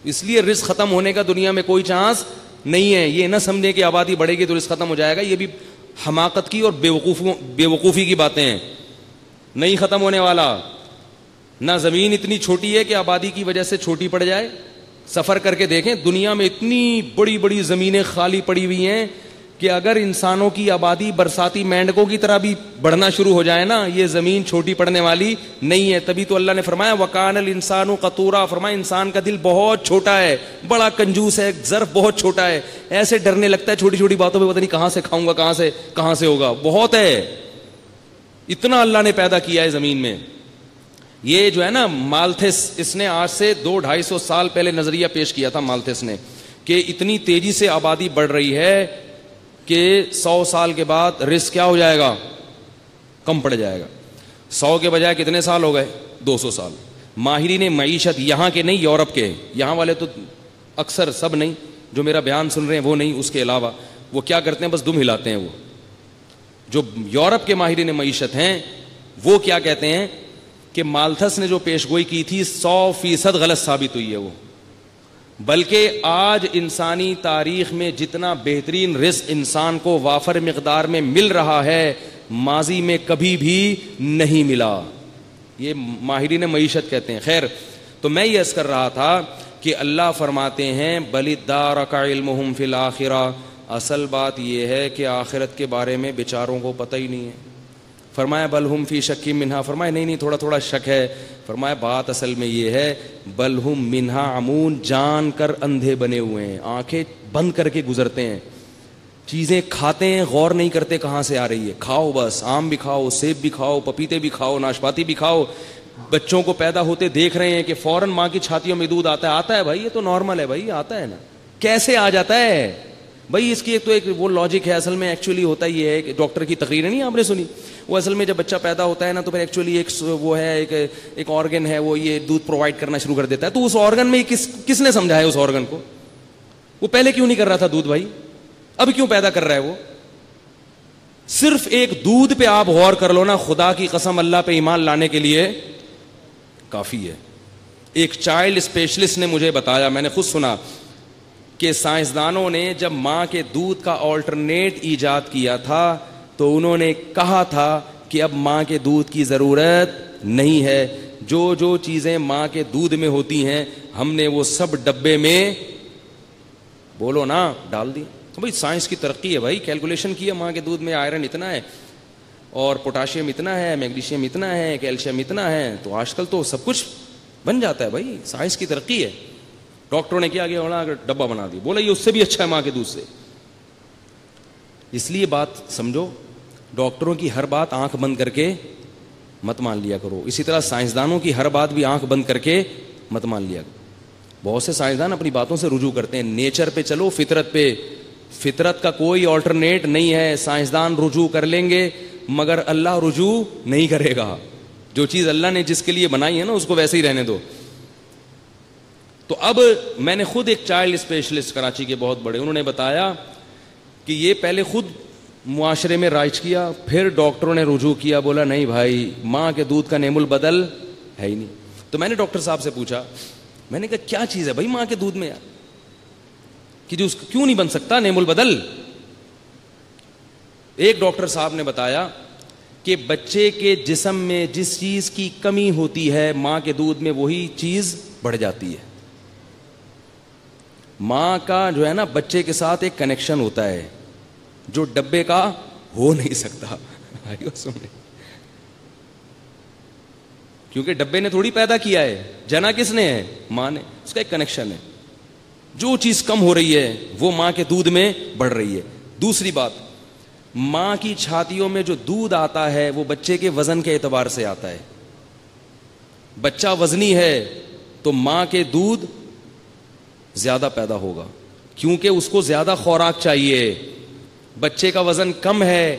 اس لیے رزق ختم ہونے کا دنیا میں کوئی چانس نہیں ہے. یہ نہ سمجھیں کہ آبادی بڑھے گی تو رزق ختم ہو جائے گا، یہ بھی حماقت کی اور بے وقوفی کی باتیں ہیں. نہیں ختم ہونے والا. نہ زمین اتنی چھوٹی ہے کہ آبادی کی وجہ سے چھوٹی پڑ جائے. سفر کر کے دیکھیں، دنیا میں اتنی بڑی بڑی زمینیں خالی پڑی ہوئی ہیں کہ اگر انسانوں کی آبادی برساتی مینڈکوں کی طرح بھی بڑھنا شروع ہو جائے نا، یہ زمین چھوٹی پڑنے والی نہیں ہے. تبھی تو اللہ نے فرمایا وَكَانَ الْإِنسَانُ قَطُورًا، فرمایا انسان کا دل بہت چھوٹا ہے، بڑا کنجوس ہے، ظرف بہت چھوٹا ہے. ایسے ڈرنے لگتا ہے چھوٹی چھوٹی باتوں پہ، پتہ نہیں کہاں سے کھاؤں گا، کہاں سے ہوگا. بہت ہے، اتنا اللہ نے پیدا کیا ہے زمین میں. یہ جو ہے نا مالتھس، اس نے آج سے 200-250 سال پہلے نظریہ پیش کیا تھا مالتھس نے، کہ اتنی تیزی سے آبادی بڑھ رہی ہے کہ 100 سال کے بعد رزق کیا ہو جائے گا؟ کم پڑ جائے گا. 100 کے بجائے کتنے سال ہو گئے؟ 200 سال. ماہرین معیشت، یہاں کے نہیں یورپ کے، یہاں والے تو اکثر سب نہیں، جو میرا بیان سن رہے ہیں وہ نہیں، اس کے علاوہ وہ کیا کرتے ہیں؟ بس دم ہلاتے ہیں. وہ جو یورپ کے ماہرین معیشت ہیں وہ کیا کہتے ہیں کہ مالتھس نے جو پیش گوئی کی تھی 100% غلط ثابت ہوئی ہے وہ. بلکہ آج انسانی تاریخ میں جتنا بہترین رزق انسان کو وافر مقدار میں مل رہا ہے، ماضی میں کبھی بھی نہیں ملا. یہ ماہرین معیشت کہتے ہیں. خیر, تو میں یہ عرض کر رہا تھا کہ اللہ فرماتے ہیں بل ادارک علمہم فی الآخرہ, اصل بات یہ ہے کہ آخرت کے بارے میں بیچاروں کو پتہ ہی نہیں ہے. فرمایا بل ہم فی شک منہا, فرمایا نہیں تھوڑا تھوڑا شک ہے. فرمایا بات اصل میں یہ ہے بل ہم منہا عمون, جان کر اندھے بنے ہوئے ہیں, آنکھیں بند کر کے گزرتے ہیں, چیزیں کھاتے ہیں غور نہیں کرتے کہاں سے آ رہی ہے. کھاؤ بس, آم بھی کھاؤ, سیب بھی کھاؤ, پپیتے بھی کھاؤ, ناشپاتی بھی کھاؤ. بچوں کو پیدا ہوتے دیکھ رہے ہیں کہ فوراً ماں کی چھاتیوں میں دودھ آتا ہے بھائی, یہ تو نارمل ہے بھائی, آتا ہے نا. کیسے آ جاتا ہے بھائی؟ اس کی ایک تو ایک وہ لاجک ہے. اصل میں ایکچولی ہوتا یہ ہے کہ ڈاکٹر کی تقریر نہیں آپ نے سنی, وہ اصل میں جب بچہ پیدا ہوتا ہے نا تو پھر ایکچولی ایک وہ ہے ایک آرگن ہے, وہ یہ دودھ پرووائڈ کرنا شروع کر دیتا ہے. تو اس آرگن میں کس نے سمجھایا اس آرگن کو؟ وہ پہلے کیوں نہیں کر رہا تھا دودھ بھائی, اب کیوں پیدا کر رہا ہے وہ؟ صرف ایک دودھ پہ آپ غور کر لو نا, خدا کی قسم اللہ پہ ایمان لانے کے لیے کافی ہے. ایک چائلڈ اسپیشلسٹ نے مجھے بتایا, میں نے خود سنا, کہ سائنسدانوں نے جب ماں کے دودھ کا آلٹرنیٹ ایجاد کیا تھا تو انہوں نے کہا تھا کہ اب ماں کے دودھ کی ضرورت نہیں ہے, جو چیزیں ماں کے دودھ میں ہوتی ہیں ہم نے وہ سب ڈبے میں, بولو نا, ڈال دی. بھائی سائنس کی ترقی ہے بھائی, کیلکولیشن کی ہے, ماں کے دودھ میں آئرن اتنا ہے اور پوٹاشیم اتنا ہے, میگنیشیم اتنا ہے, کیلشیم اتنا ہے, تو آج کل تو سب کچھ بن جاتا ہے بھائی, سائنس کی ترقی ہے. ڈاکٹروں نے کیا بڑا ڈبہ بنا دیا, بولا یہ اس سے بھی اچھا ہے ماں کے دودھ سے. اس لیے بات سمجھو, ڈاکٹروں کی ہر بات آنکھ بند کر کے مت مان لیا کرو, اسی طرح سائنسدانوں کی ہر بات بھی آنکھ بند کر کے مت مان لیا کرو. بہت سے سائنسدان اپنی باتوں سے رجوع کرتے ہیں, نیچر پہ چلو, فطرت پہ, فطرت کا کوئی آلٹرنیٹ نہیں ہے. سائنسدان رجوع کر لیں گے مگر اللہ رجوع نہیں کرے گا. جو چیز اللہ نے جس کے لیے بنائی ہے نا اس کو ویسے ہی رہنے دو. تو اب میں نے خود ایک چائلڈ اسپیشلسٹ کراچی کے بہت بڑے, انہوں نے بتایا کہ یہ پہلے خود معاشرے میں رائج کیا, پھر ڈاکٹروں نے رجوع کیا, بولا نہیں بھائی ماں کے دودھ کا نعم البدل ہے ہی نہیں. تو میں نے ڈاکٹر صاحب سے پوچھا, میں نے کہا کیا چیز ہے بھائی ماں کے دودھ میں یار کہ جو کیوں نہیں بن سکتا نعم البدل؟ ایک ڈاکٹر صاحب نے بتایا کہ بچے کے جسم میں جس چیز کی کمی ہوتی ہے ماں کے دودھ میں وہی چیز بڑھ جاتی ہے. ماں کا جو ہے نا بچے کے ساتھ ایک کنیکشن ہوتا ہے جو ڈبے کا ہو نہیں سکتا. کیونکہ ڈبے نے تھوڑی پیدا کیا ہے, جنا کس نے ہے؟ ماں نے. اس کا ایک کنیکشن ہے. جو چیز کم ہو رہی ہے وہ ماں کے دودھ میں بڑھ رہی ہے. دوسری بات, ماں کی چھاتیوں میں جو دودھ آتا ہے وہ بچے کے وزن کے اعتبار سے آتا ہے. بچہ وزنی ہے تو ماں کے دودھ زیادہ پیدا ہوگا کیونکہ اس کو زیادہ خوراک چاہیے. بچے کا وزن کم ہے,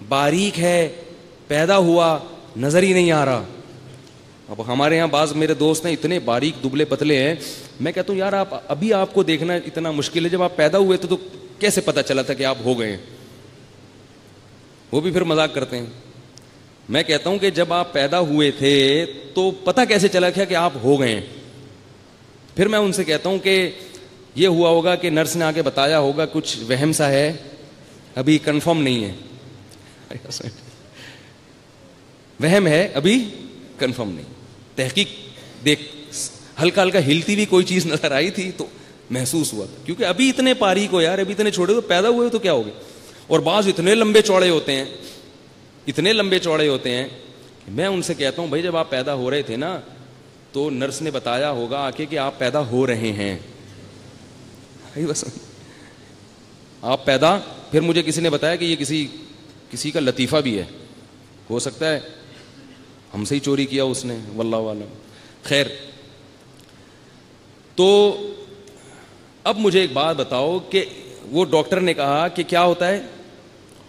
باریک ہے, پیدا ہوا, نظر ہی نہیں آ رہا. اب ہمارے یہاں بعض میرے دوست ہیں اتنے باریک دبلے پتلے ہیں, میں کہتا ہوں یار آپ کو دیکھنا اتنا مشکل ہے, جب آپ پیدا ہوئے تو کیسے پتا چلا تھا کہ آپ ہو گئے ہیں؟ وہ بھی پھر مذاق کرتے ہیں. میں کہتا ہوں کہ جب آپ پیدا ہوئے تھے تو پتا کیسے چلا کہ آپ ہو گئے ہیں؟ پھر میں ان سے کہتا ہوں کہ یہ ہوا ہوگا کہ نرس نے آ کے بتایا ہوگا, کچھ وہم سا ہے, ابھی کنفرم نہیں ہے. وہم ہے, ابھی کنفرم نہیں. تحقیق دیکھ, ہلکا ہلکا ہلتی بھی کوئی چیز نظر آئی تھی تو محسوس ہوا تھا, کیونکہ ابھی اتنے باریک ہو یار, ابھی اتنے چھوٹے ہو, پیدا ہوئے تو کیا ہو گئے. اور بعض اتنے لمبے چوڑے ہوتے ہیں, اتنے لمبے چوڑے ہوتے ہیں. میں ان سے کہتا ہوں بھائی جب آپ پیدا ہو رہے تھے نا تو نرس نے بتایا ہوگا آ کے کہ آپ پیدا ہو رہے ہیں. بس آپ پیدا, پھر مجھے کسی نے بتایا کہ یہ کسی کا لطیفہ بھی ہے, ہو سکتا ہے ہم سے ہی چوری کیا اس نے, واللہ عالم. خیر, تو اب مجھے ایک بات بتاؤ کہ وہ ڈاکٹر نے کہا کہ کیا ہوتا ہے,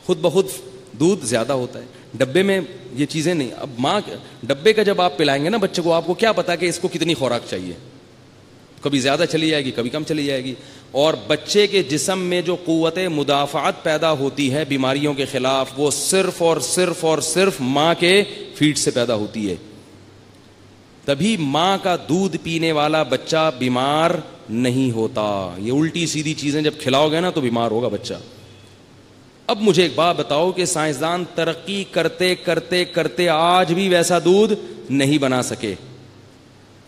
خود بخود دودھ زیادہ ہوتا ہے, ڈبے میں یہ چیزیں نہیں. اب ماں ڈبے کا جب آپ پلائیں گے نا بچے کو, آپ کو کیا پتا کہ اس کو کتنی خوراک چاہیے, کبھی زیادہ چلی جائے گی, کبھی کم چلی جائے گی. اور بچے کے جسم میں جو قوت مدافعت پیدا ہوتی ہے بیماریوں کے خلاف, وہ صرف اور صرف اور صرف ماں کے فیڈ سے پیدا ہوتی ہے. تبھی ماں کا دودھ پینے والا بچہ بیمار نہیں ہوتا. یہ الٹی سیدھی چیزیں جب کھلاؤ گے نا تو بیمار ہوگا بچہ. اب مجھے ایک بات بتاؤ کہ سائنسدان ترقی کرتے کرتے کرتے آج بھی ویسا دودھ نہیں بنا سکے.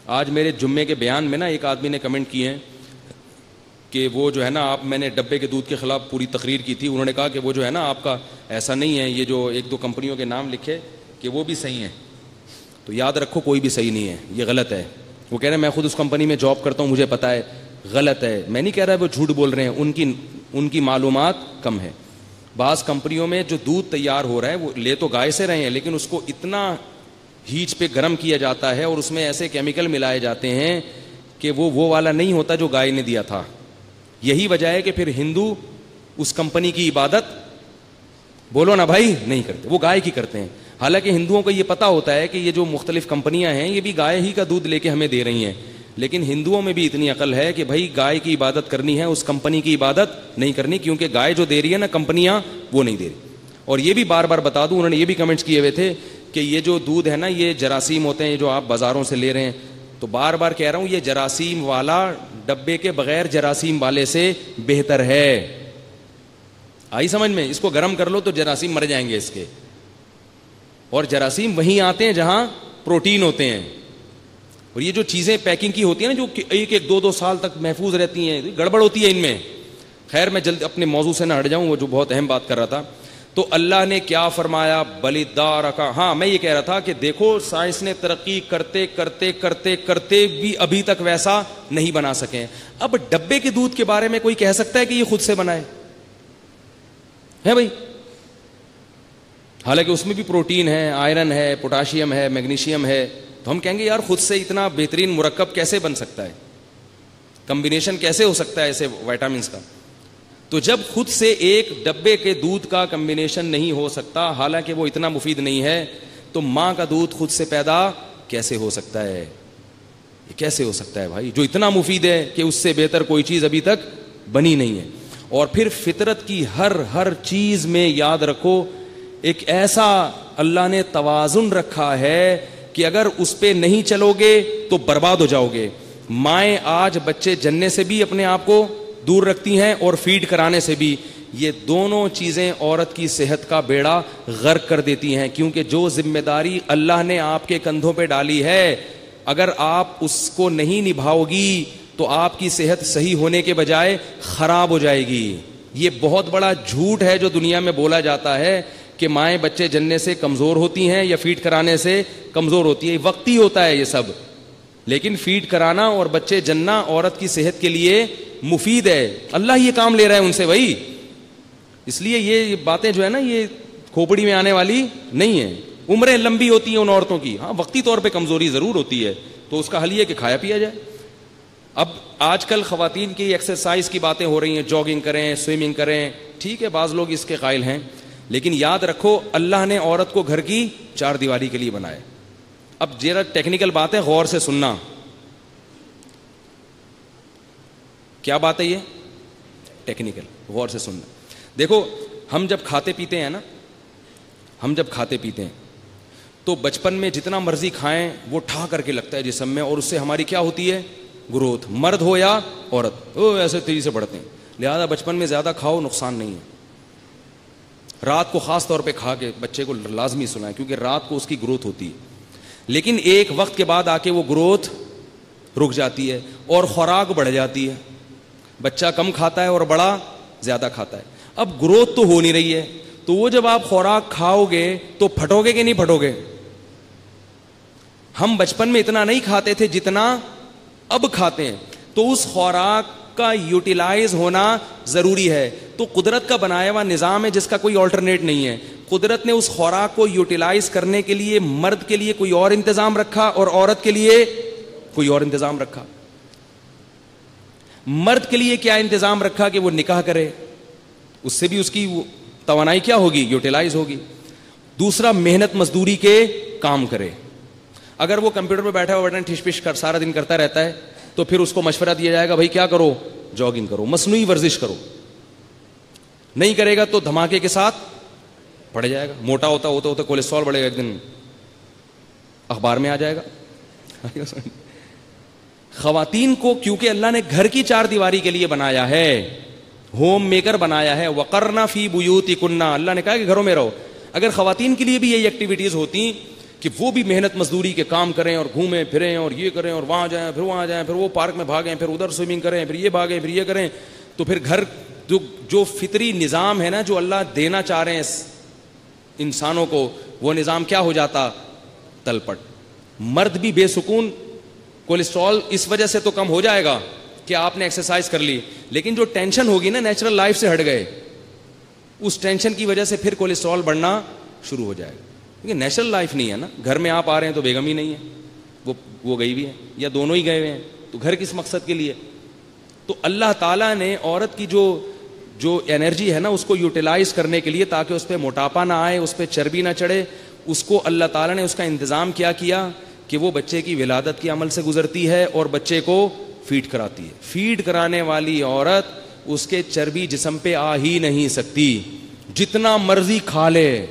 آج میرے جمعے کے بیان میں نا ایک آدمی نے کمنٹ کیے ہیں کہ وہ جو ہے نا آپ, میں نے ڈبے کے دودھ کے خلاف پوری تقریر کی تھی, انہوں نے کہا کہ وہ جو ہے نا آپ کا ایسا نہیں ہے, یہ جو ایک دو کمپنیوں کے نام لکھے کہ وہ بھی صحیح ہیں, تو یاد رکھو کوئی بھی صحیح نہیں ہے, یہ غلط ہے. وہ کہہ رہے ہیں میں خود اس کمپنی میں جاب کرتا ہوں, مجھے پتہ ہے, غلط ہے. میں نہیں کہہ رہا وہ جھوٹ بول رہے ہیں, ان کی معلومات کم ہے. بعض کمپنیوں میں جو دودھ تیار ہو رہا ہے وہ لے تو گائے سے رہے ہیں, لیکن اس کو اتنا ہیٹ پہ گرم کیا جاتا ہے اور اس میں ایسے کیمیکل ملائے جاتے ہیں کہ وہ والا نہیں ہوتا جو گائے نے دیا تھا. یہی وجہ ہے کہ پھر ہندو اس کمپنی کی عبادت, بولو نا بھائی, نہیں کرتے, وہ گائے کی کرتے ہیں. حالانکہ ہندوؤں کو یہ پتا ہوتا ہے کہ یہ جو مختلف کمپنیاں ہیں یہ بھی گائے ہی کا دودھ لے کے ہمیں دے رہی ہیں, لیکن ہندوؤں میں بھی اتنی عقل ہے کہ بھائی گائے کی عبادت کرنی ہے, اس کمپنی کی عبادت نہیں کرنی, کیونکہ گائے جو دے رہی ہے نا کمپنیاں وہ نہیں دے رہی. اور یہ بھی بار بار بتا دوں, انہوں نے یہ بھی کمنٹس کیے ہوئے تھے کہ یہ جو دودھ ہے نا یہ جراثیم ہوتے ہیں جو آپ بازاروں سے لے رہے ہیں, تو بار بار کہہ رہا ہوں یہ جراثیم والا ڈبے کے بغیر جراثیم والے سے بہتر ہے. آئی سمجھ میں؟ اس کو گرم کر لو تو جراثیم مر جائیں گے اس کے, اور جراثیم وہیں آتے ہیں جہاں پروٹین ہوتے ہیں. اور یہ جو چیزیں پیکنگ کی ہوتی ہیں نا جو ایک ایک دو سال تک محفوظ رہتی ہیں, گڑبڑ ہوتی ہے ان میں. خیر میں جلد اپنے موضوع سے نہ ہٹ جاؤں, وہ جو بہت اہم بات کر رہا تھا. تو اللہ نے کیا فرمایا, بلیدار کا. ہاں میں یہ کہہ رہا تھا کہ دیکھو سائنس نے ترقی کرتے کرتے کرتے کرتے بھی ابھی تک ویسا نہیں بنا سکے. اب ڈبے کے دودھ کے بارے میں کوئی کہہ سکتا ہے کہ یہ خود سے بنائے ہے بھائی؟ حالانکہ اس میں بھی پروٹین ہے, آئرن ہے, پوٹاشیم ہے, میگنیشیم ہے. تو ہم کہیں گے یار خود سے اتنا بہترین مرکب کیسے بن سکتا ہے, کمبینیشن کیسے ہو سکتا ہے ایسے وائٹامنس کا. تو جب خود سے ایک ڈبے کے دودھ کا کمبینیشن نہیں ہو سکتا, حالانکہ وہ اتنا مفید نہیں ہے, تو ماں کا دودھ خود سے پیدا کیسے ہو سکتا ہے؟ یہ کیسے ہو سکتا ہے بھائی, جو اتنا مفید ہے کہ اس سے بہتر کوئی چیز ابھی تک بنی نہیں ہے. اور پھر فطرت کی ہر چیز میں یاد رکھو ایک ایسا اللہ نے توازن رکھا ہے کہ اگر اس پہ نہیں چلو گے تو برباد ہو جاؤ گے. مائیں آج بچے جننے سے بھی اپنے آپ کو دور رکھتی ہیں اور فیڈ کرانے سے بھی. یہ دونوں چیزیں عورت کی صحت کا بیڑا غرق کر دیتی ہیں, کیونکہ جو ذمہ داری اللہ نے آپ کے کندھوں پہ ڈالی ہے اگر آپ اس کو نہیں نبھاؤ گی تو آپ کی صحت صحیح ہونے کے بجائے خراب ہو جائے گی. یہ بہت بڑا جھوٹ ہے جو دنیا میں بولا جاتا ہے کہ مائیں بچے جننے سے کمزور ہوتی ہیں یا فیڈ کرانے سے کمزور ہوتی ہے. وقتی ہوتا ہے یہ سب, لیکن فیڈ کرانا اور بچے جننا عورت کی صحت کے لیے مفید ہے. اللہ یہ کام لے رہا ہے ان سے بھائی, اس لیے یہ باتیں جو ہے نا یہ کھوپڑی میں آنے والی نہیں ہے. عمریں لمبی ہوتی ہیں ان عورتوں کی, ہاں وقتی طور پہ کمزوری ضرور ہوتی ہے, تو اس کا حل یہ کہ کھایا پیا جائے. اب آج کل خواتین کی ایکسرسائز کی باتیں ہو رہی ہیں, جاگنگ کریں, سوئمنگ کریں, ٹھیک ہے بعض لوگ اس کے قائل ہیں, لیکن یاد رکھو اللہ نے عورت کو گھر کی چار دیواری کے لیے بنایا. اب ذرا ٹیکنیکل بات ہے, غور سے سننا. کیا بات ہے یہ ٹیکنیکل, غور سے سننا. دیکھو ہم جب کھاتے پیتے ہیں نا, ہم جب کھاتے پیتے ہیں تو بچپن میں جتنا مرضی کھائیں وہ ٹھا کر کے لگتا ہے جسم میں, اور اس سے ہماری کیا ہوتی ہے گروتھ, مرد ہو یا عورت, وہ ایسے تیزی سے بڑھتے ہیں. لہذا بچپن میں زیادہ کھاؤ نقصان نہیں ہے. رات کو خاص طور پہ کھا کے بچے کو لازمی سنائیں, کیونکہ رات کو اس کی گروتھ ہوتی ہے. لیکن ایک وقت کے بعد آ کے وہ گروتھ رک جاتی ہے اور خوراک بڑھ جاتی ہے. بچہ کم کھاتا ہے اور بڑا زیادہ کھاتا ہے. اب گروتھ تو ہو نہیں رہی ہے, تو وہ جب آپ خوراک کھاؤ گے تو پھٹو گے کہ نہیں پھٹو گے؟ ہم بچپن میں اتنا نہیں کھاتے تھے جتنا اب کھاتے ہیں, تو اس خوراک کا یوٹیلائز ہونا ضروری ہے. تو قدرت کا بنایا ہوا نظام ہے جس کا کوئی آلٹرنیٹ نہیں ہے. قدرت نے اس خوراک کو یوٹیلائز کرنے کے لیے مرد کے لیے کوئی اور انتظام رکھا اور عورت کے لیے کوئی اور انتظام رکھا. مرد کے لیے کیا انتظام رکھا کہ وہ نکاح کرے, اس سے بھی اس کی توانائی کیا ہوگی, یوٹیلائز ہوگی. دوسرا محنت مزدوری کے کام کرے. اگر وہ کمپیوٹر پہ بیٹھا ہوا بٹن ٹھش پش کر سارا دن کرتا رہتا ہے تو پھر اس کو مشورہ دیا جائے گا بھائی کیا کرو, جاگنگ کرو, مصنوعی ورزش کرو. نہیں کرے گا تو دھماکے کے ساتھ پڑ جائے گا, موٹا ہوتا ہوتا ہوتا کولیسٹرول بڑھے گا, ایک دن اخبار میں آ جائے گا. خواتین کو کیونکہ اللہ نے گھر کی چار دیواری کے لیے بنایا ہے, ہوم میکر بنایا ہے. وقرنا فی بیوتکن, اللہ نے کہا کہ گھروں میں رہو. اگر خواتین کے لیے بھی یہی ایکٹیویٹیز ہوتی کہ وہ بھی محنت مزدوری کے کام کریں اور گھومیں پھریں اور یہ کریں اور وہاں جائیں پھر وہاں جائیں پھر وہ پارک میں بھاگیں پھر ادھر سوئمنگ کریں پھر یہ بھاگیں پھر یہ کریں, تو پھر گھر جو فطری نظام ہے نا جو اللہ دینا چاہ رہے ہیں انسانوں کو, وہ نظام کیا ہو جاتا, تلپٹ. مرد بھی بے سکون, کولیسٹرول اس وجہ سے تو کم ہو جائے گا کہ آپ نے ایکسرسائز کر لی, لیکن جو ٹینشن ہوگی نا نیچرل لائف سے ہٹ گئے, اس ٹینشن کی وجہ سے پھر کولیسٹرول بڑھنا شروع ہو جائے گا. کیونکہ نیچرل لائف نہیں ہے نا, گھر میں آپ آ رہے ہیں تو بیگم ہی نہیں ہے, وہ گئی بھی ہے یا دونوں ہی گئے ہوئے ہیں, تو گھر کس مقصد کے لیے. تو اللہ تعالیٰ نے عورت کی جو انرجی ہے نا اس کو یوٹیلائز کرنے کے لیے, تاکہ اس پہ موٹاپا نہ آئے, اس پہ چربی نہ چڑھے, اس کو اللہ تعالیٰ نے اس کا انتظام کیا کہ وہ بچے کی ولادت کے عمل سے گزرتی ہے اور بچے کو فیڈ کراتی ہے. فیڈ کرانے والی عورت, اس کے چربی جسم پہ آ ہی نہیں سکتی, جتنا مرضی کھا لے,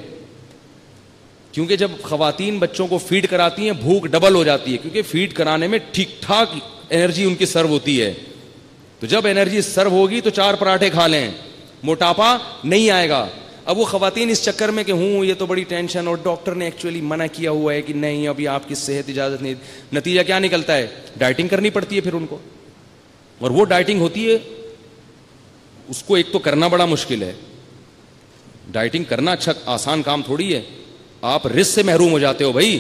کیونکہ جب خواتین بچوں کو فیڈ کراتی ہیں بھوک ڈبل ہو جاتی ہے, کیونکہ فیڈ کرانے میں ٹھیک ٹھاک انرجی ان کی سرو ہوتی ہے. تو جب انرجی سرو ہوگی تو 4 پراٹھے کھا لیں, موٹاپا نہیں آئے گا. اب وہ خواتین اس چکر میں کہ یہ تو بڑی ٹینشن, اور ڈاکٹر نے ایکچولی منع کیا ہوا ہے کہ نہیں ابھی آپ کی صحت اجازت نہیں, نتیجہ کیا نکلتا ہے, ڈائٹنگ کرنی پڑتی ہے پھر ان کو. اور وہ ڈائٹنگ ہوتی ہے, اس کو ایک تو کرنا بڑا مشکل ہے, ڈائٹنگ کرنا اچھا آسان کام تھوڑی ہے, آپ رزق سے محروم ہو جاتے ہو بھائی.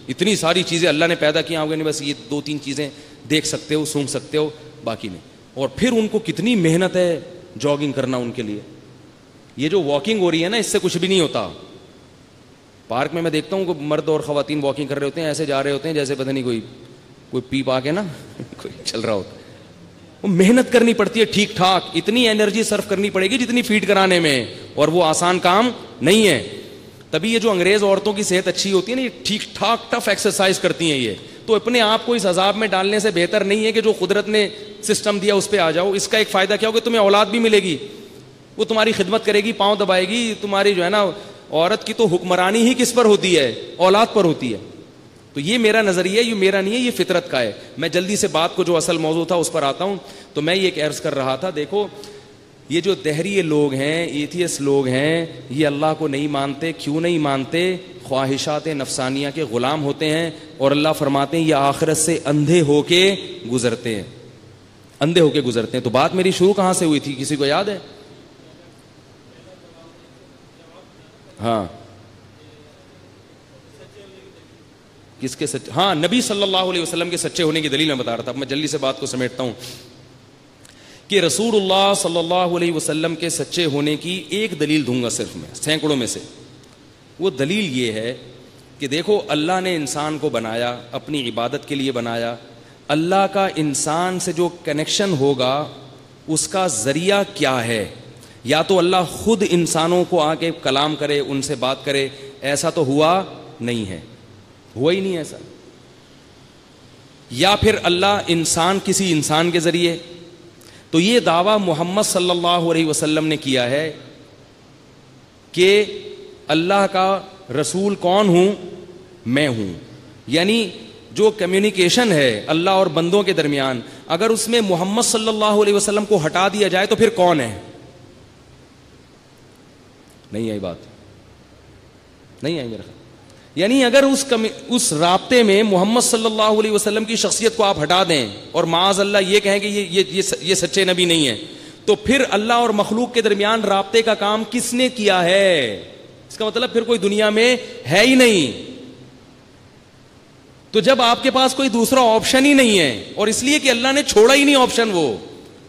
اتنی ساری چیزیں اللہ نے پیدا کی آپ بس یہ 2-3 چیزیں دیکھ سکتے ہو, سونگ سکتے ہو, باقی نہیں. اور پھر ان کو کتنی محنت ہے جاگنگ کرنا ان کے لیے. یہ جو واکنگ ہو رہی ہے نا, اس سے کچھ بھی نہیں ہوتا. پارک میں دیکھتا ہوں کہ مرد اور خواتین واکنگ کر رہے ہوتے ہیں, ایسے جا رہے ہوتے ہیں جیسے پتہ نہیں کوئی پی پا کے نا کوئی چل رہا ہوتا. وہ محنت کرنی پڑتی ہے ٹھیک ٹھاک, اتنی انرجی صرف کرنی پڑے گی جتنی فیڈ کرانے میں, اور وہ آسان کام نہیں ہے. تبھی یہ جو انگریز عورتوں کی صحت اچھی ہوتی ہے نا, یہ ٹھیک ٹھاک ٹف ایکسرسائز کرتی ہیں. یہ تو اپنے آپ کو اس عذاب میں ڈالنے سے بہتر نہیں ہے کہ جو قدرت نے سسٹم دیا اس پہ آ جاؤ. اس کا ایک فائدہ کیا ہوگا, تمہیں اولاد بھی ملے گی, وہ تمہاری خدمت کرے گی, پاؤں دبائے گی تمہاری. جو ہے نا عورت کی تو حکمرانی ہی کس پر ہوتی ہے, اولاد پر ہوتی ہے. تو یہ میرا نظریہ, یہ میرا نہیں ہے, یہ فطرت کا ہے. میں جلدی سے بات کو جو اصل موضوع تھا اس پر آتا ہوں. تو میں یہ عرض کر رہا تھا, دیکھو یہ جو دہریے لوگ ہیں, ایتھیس لوگ ہیں, یہ اللہ کو نہیں مانتے. کیوں نہیں مانتے؟ خواہشات نفسانیہ کے غلام ہوتے ہیں, اور اللہ فرماتے ہیں یہ آخرت سے اندھے ہو کے گزرتے ہیں, اندھے ہو کے گزرتے ہیں. تو بات میری شروع کہاں سے ہوئی تھی, کسی کو یاد ہے؟ ہاں کس کے سچے؟ ہاں نبی صلی اللہ علیہ وسلم کے سچے ہونے کی دلیل میں بتا رہا تھا. میں جلدی سے بات کو سمیٹتا ہوں کہ رسول اللہ صلی اللہ علیہ وسلم کے سچے ہونے کی ایک دلیل دوں گا صرف میں, سینکڑوں میں سے. وہ دلیل یہ ہے کہ دیکھو اللہ نے انسان کو بنایا, اپنی عبادت کے لیے بنایا. اللہ کا انسان سے جو کنیکشن ہوگا اس کا ذریعہ کیا ہے؟ یا تو اللہ خود انسانوں کو آ کے کلام کرے, ان سے بات کرے, ایسا تو ہوا نہیں ہے, ہوا ہی نہیں ایسا. یا پھر اللہ انسان کسی انسان کے ذریعے. تو یہ دعویٰ محمد صلی اللہ علیہ وسلم نے کیا ہے کہ اللہ کا رسول کون ہوں؟ میں ہوں. یعنی جو کمیونیکیشن ہے اللہ اور بندوں کے درمیان, اگر اس میں محمد صلی اللہ علیہ وسلم کو ہٹا دیا جائے تو پھر کون ہے؟ نہیں آئی بات, نہیں آئی میرا خیال. یعنی اگر اس رابطے میں محمد صلی اللہ علیہ وسلم کی شخصیت کو آپ ہٹا دیں اور معاذ اللہ یہ کہیں کہ یہ سچے نبی نہیں ہے, تو پھر اللہ اور مخلوق کے درمیان رابطے کا کام کس نے کیا ہے؟ اس کا مطلب پھر کوئی دنیا میں ہے ہی نہیں. تو جب آپ کے پاس کوئی دوسرا آپشن ہی نہیں ہے, اور اس لیے کہ اللہ نے چھوڑا ہی نہیں آپشن وہ,